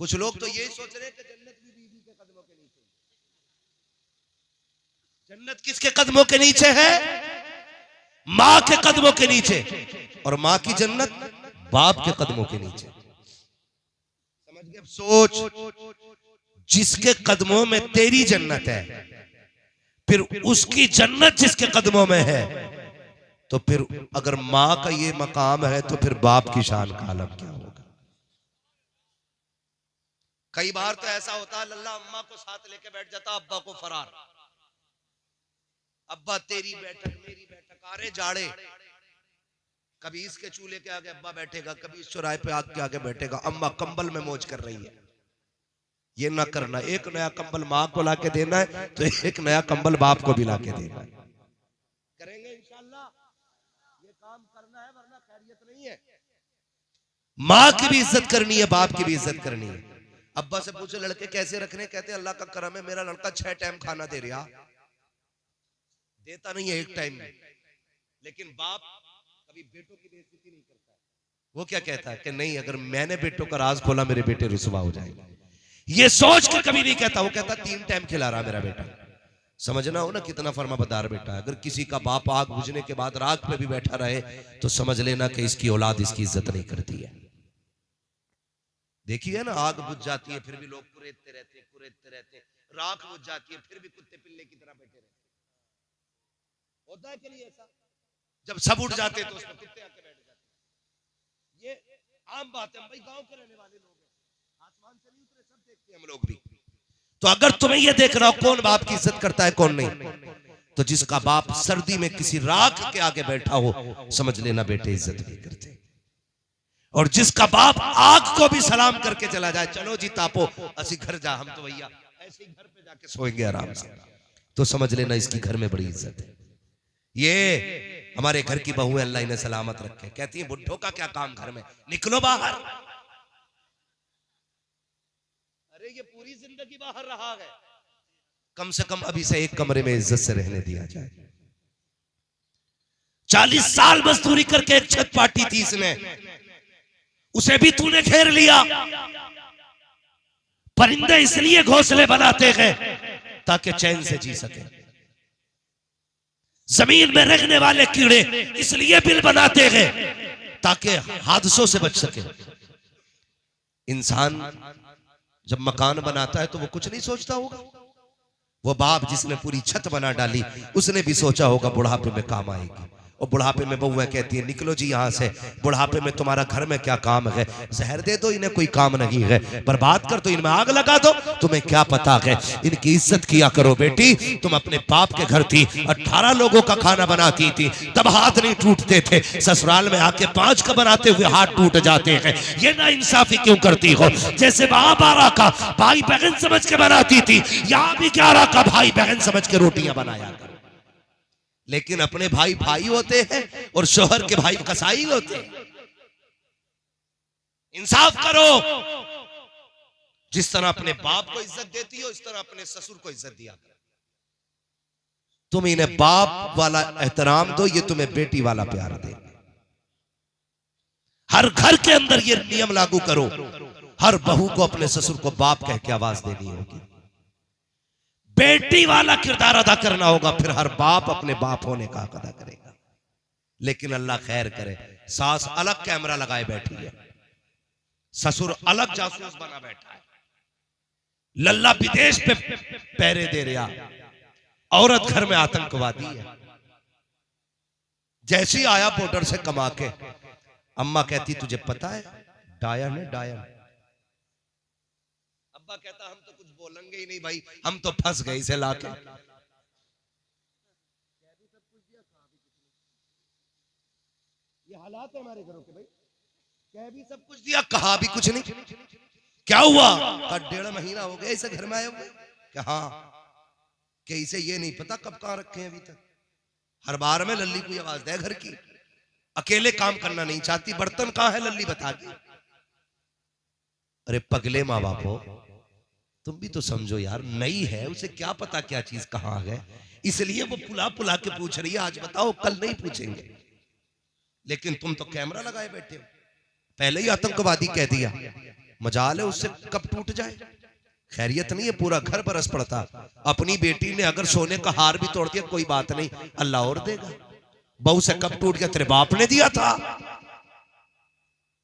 [SPEAKER 1] कुछ लोग तो यही सोच रहे हैं कि जन्नत भी बीवी के कदमों के नीचे। जन्नत किसके कदमों के नीचे है? माँ के कदमों के नीचे। और माँ की जन्नत बाप के कदमों के नीचे। समझ गए? सोच, जिसके कदमों में तेरी जन्नत है, फिर उसकी जन्नत जिसके कदमों में है, तो फिर अगर माँ का ये मकाम है तो फिर बाप की शान का आलम क्या होगा? कई बार तो ऐसा होता है लल्ला अम्मा को साथ लेके बैठ जाता, अब्बा को फरार। अब्बा तेरी बैठक मेरी बैठक, आरे जाड़े, कभी इसके चूल्हे के आगे अब्बा बैठेगा, कभी इस चौराहे पे आग के आगे बैठेगा, अम्मा कंबल में मौज कर रही है। ये ना करना। एक नया कंबल माँ को लाके देना है तो एक नया कंबल बाप को भी लाके देना है। करेंगे इंशाअल्लाह, ये काम करना है, वरना खैरियत नहीं है। माँ की भी इज्जत करनी है, बाप की भी इज्जत करनी है। अब्बा से पूछे लड़के कैसे रखने, कहते अल्लाह का करम है मेरा लड़का 6 टाइम खाना दे रहा। देता नहीं है एक टाइम में, लेकिन बाप कभी बेटों की बेइज्जती नहीं करता है। वो क्या कहता है कि नहीं अगर मैंने बेटों का राज खोला मेरे बेटे रुसवा हो जाएगा, ये सोच के कभी नहीं कहता। वो कहता 3 टाइम खिला रहा मेरा बेटा। समझना हो ना कितना फर्माबरदार बेटा है। अगर किसी का बाप आग बुझने के बाद राख पे भी बैठा रहे तो समझ लेना कि इसकी औलाद इसकी इज्जत नहीं करती है। देखिए ना, आग बुझ जाती है फिर भी लोग कुरेदते रहते, राख बुझ जाती है फिर भी कुत्ते पिल्ले की तरह बैठे रहते। होता है कि नहीं ऐसा? जब सब उठ जाते तो उसमें कुत्ते आके बैठ जाते। ये आम बात है, भाई गांव के रहने वाले लोग हैं, आसमान से नहीं उतरे, सब देखते हैं हम लोग भी। तो अगर तुम्हें ये देखना हो कौन बाप की इज्जत करता है कौन नहीं, तो जिसका बाप सर्दी में किसी राख के आगे बैठा हो समझ लेना बेटे इज्जत नहीं करते। और जिसका बाप आग को भी सलाम करके चला जाए, चलो जी तापो असी घर जा, हम तो भैया ऐसे ही घर पे जाके सोएंगे आराम से, तो समझ लेना इसकी घर में बड़ी इज्जत है। ये हमारे घर की बहू है, अल्लाह इन्हें सलामत रखे। कहती है बुढ़ो का क्या काम घर में, निकलो बाहर। अरे ये पूरी जिंदगी बाहर रहा है, कम से कम अभी से एक कमरे में इज्जत से रहने दिया जाए। 40 साल मजदूरी करके एक छत पाटी थी इसने, उसे भी तूने घेर लिया। परिंदे इसलिए घोंसले बनाते हैं ताकि चैन से जी सके, जमीन में रहने वाले कीड़े इसलिए बिल बनाते हैं ताकि हादसों से बच सके। इंसान जब मकान बनाता है तो वो कुछ नहीं सोचता होगा, वो बाप जिसने पूरी छत बना डाली उसने भी सोचा होगा बुढ़ापे में काम आएगी। और बुढ़ापे में बहुएं कहती है निकलो जी यहाँ से, बुढ़ापे में तुम्हारा घर में क्या काम है, जहर दे दो इन्हें, कोई काम नहीं है, बर्बाद कर दो, इनमें आग लगा दो, तुम्हें क्या पता है, इनकी इज्जत किया करो बेटी। तुम अपने बाप के घर थी, 18 लोगों का खाना बनाती थी, तब हाथ नहीं टूटते थे, ससुराल में आके 5 का बनाते हुए हाथ टूट जाते हैं। ये ना इंसाफी क्यों करती हो? जैसे वहां 12 का भाई बहन समझ के बनाती थी, यहाँ भी 11 का भाई बहन समझ के रोटियां बनाया। लेकिन अपने भाई भाई होते हैं और शोहर के भाई कसाई होते हैं। इंसाफ करो, जिस तरह अपने बाप को इज्जत देती हो इस तरह अपने ससुर को इज्जत दिया करो। तुम इन्हें बाप वाला एहतराम दो, ये तुम्हें बेटी वाला प्यार दे। हर घर के अंदर ये नियम लागू करो, हर बहू को अपने ससुर को बाप कह के आवाज देनी होगी, बेटी वाला किरदार अदा करना होगा, फिर हर बाप अपने बाप होने का हक अदा करेगा। लेकिन अल्लाह खैर करे, सास अलग कैमरा लगाए बैठी है, ससुर अलग जासूस बना बैठा है, लल्ला विदेश पे पैरे दे रहा, औरत घर में आतंकवादी है। जैसी आया बॉर्डर से कमा के, अम्मा कहती तुझे पता है डायन है डायन। अब्बा कहता हम तो कुछ बोलेंगे ही नहीं भाई, हम तो फंस गए इसे लाके। ये हालात है हमारे घरों के भाई, कह भी सब कुछ दिया कहा भी कुछ नहीं। क्या हुआ? 1.5 महीना हो गया इसे घर में आए हुए। क्या हाँ, कि इसे ये नहीं पता कब कहां रखे हैं अभी तक। हर बार में लल्ली को आवाज दे घर की, अकेले काम करना नहीं चाहती, बर्तन कहां है लल्ली बता दी। अरे पगले माँ बाप हो, तुम भी तो समझो यार, नई है उसे क्या पता क्या चीज कहां है, इसलिए वो पुला पुला के पूछ रही है आज बताओ कल नहीं पूछेंगे। लेकिन तुम तो कैमरा लगाए बैठे हो, पहले ही आतंकवादी कह दिया, मजाल है उससे कब टूट जाए। खैरियत नहीं है, पूरा घर बरस पड़ता। अपनी बेटी ने अगर सोने का हार भी तोड़ दिया कोई बात नहीं, अल्लाह और देगा। बहू से कब टूट गया? तेरे बाप ने दिया था,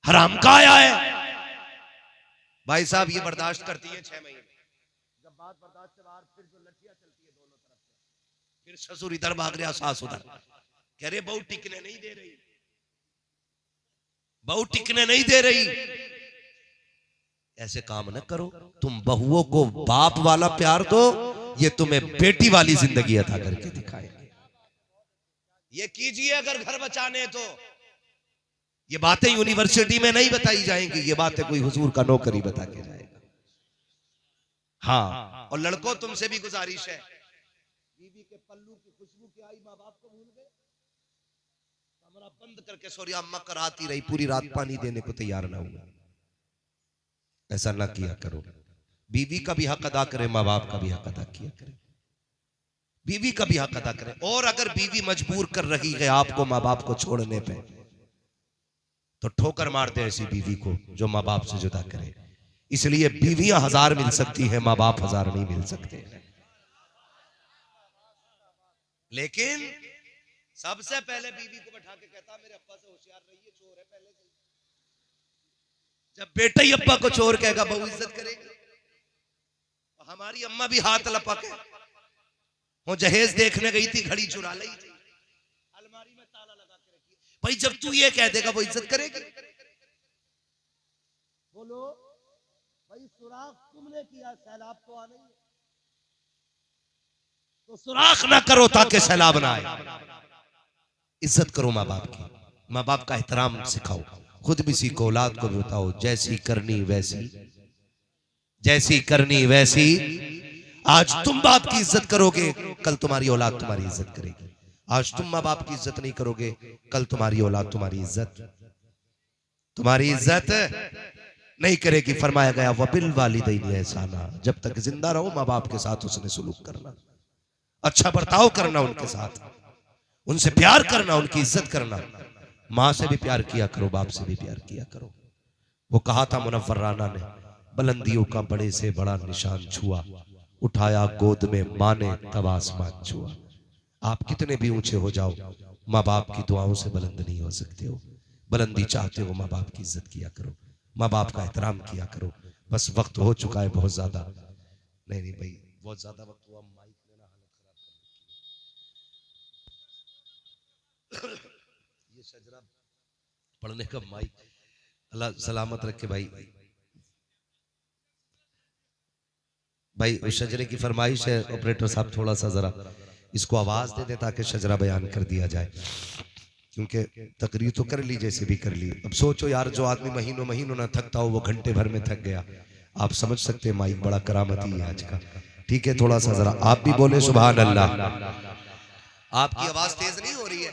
[SPEAKER 1] हराम का आया है। भाई साहब ये बर्दाश्त करती है 6 महीने, जब बात बर्दाश्त से बाहर फिर जो लठियां चलती है दोनों तरफ से, फिर ससुर इधर भाग रहा सास उधर, कह रहे बहू टिकने नहीं दे रही, बहू टिकने नहीं दे रही। ऐसे काम न करो, तुम बहुओं को बाप वाला प्यार दो, ये तुम्हें बेटी वाली जिंदगी अता करके दिखाएंगे। ये कीजिए अगर घर बचाने तो। ये बातें यूनिवर्सिटी में नहीं बताई जाएंगी, ये बातें कोई हुजूर का नौकरी बता के जाएगा। हाँ, और लड़कों तुमसे भी गुजारिश है, बीवी के पल्लू की खुशबू की आई माँ बाप को भूल गए, कमरा बंद करके सोरिया अम्मा कराती रही, पूरी रात पानी देने को तैयार ना हुआ। ऐसा ना किया करो। बीवी का भी हक अदा करे, माँ बाप का भी हक अदा किया करे, बीवी का भी हक अदा करे। और अगर बीवी मजबूर कर रही है आपको माँ बाप को छोड़ने पे, तो ठोकर मार दे ऐसी बीवी को जो माँ बाप से जुदा करे। इसलिए बीवियां 1000 मिल सकती है, माँ बाप 1000 नहीं मिल सकते। लेकिन सबसे पहले बीवी को बैठा के कहता मेरे अब्बा से होशियार रहिए, चोर है पहले से। जब बेटा ही अब्बा को चोर कहेगा बहू इज्जत करेगी। हमारी अम्मा भी हाथ लपके, वो जहेज देखने गई थी, घड़ी चुरा ली थी, अलमारी में ताला लगा के रखी। भाई जब तू ये कह देगा वो इज्जत करेगी? बोलो भाई, सुराख तुमने किया, सैलाब तो आ नहीं है, तो सुराख ना करो ताकि सैलाब ना आए। इज्जत करो माँ बाप की, माँ बाप का एहतराम सिखाओ, खुद भी सीखो, औलाद को भी बताओ, जैसी करनी वैसी, जैसी करनी वैसी। आज तुम बाप की इज्जत करोगे, कल तुम्हारी औलाद तुम्हारी इज्जत करेगी। आज तुम माँ बाप की इज्जत नहीं करोगे, कल तुम्हारी औलाद तुम्हारी इज्जत नहीं करेगी। फरमाया गया वबिल वालिदैनि एहसाना, जब तक जिंदा रहो माँ बाप के साथ उसने सुलूक करना, अच्छा बर्ताव करना उनके साथ, उनसे प्यार करना, उनकी इज्जत करना। माँ से भी प्यार किया करो, बाप से भी प्यार किया करो। वो कहा था मुनव्वर राना ने, बुलंदियों का बड़े से बड़ा निशान छुआ, उठाया गोद में माँ ने तब आसमान छुआ। आप कितने भी ऊंचे हो जाओ, माँ बाप की दुआओं से बुलंद नहीं हो सकते हो। बुलंदी चाहते हो, माँ बाप की इज्जत किया करो, माँ बाप का एहतराम किया करो। बस वक्त हो चुका है बहुत ज्यादा, नहीं भाई, बहुत ज्यादा वक्त हुआ। माइक लेना हालत खराब कर ये शजरा पढ़ने का माइक, अल्लाह सलामत रखे भाई। भाई उस शजरे की फरमाइश है, ऑपरेटर साहब थोड़ा सा जरा इसको आवाज दे दे ताकि शजरा बयान कर दिया जाए, क्योंकि तकरीर तो कर ली जैसे भी कर ली। अब सोचो यार, जो आदमी महीनों महीनों ना थकता हो वो घंटे भर में थक गया। आप समझ सकते हैं माइक बड़ा करामती है आज का। ठीक है, थोड़ा सा जरा आप भी बोले सुभान अल्लाह। आपकी आवाज तेज नहीं हो रही है।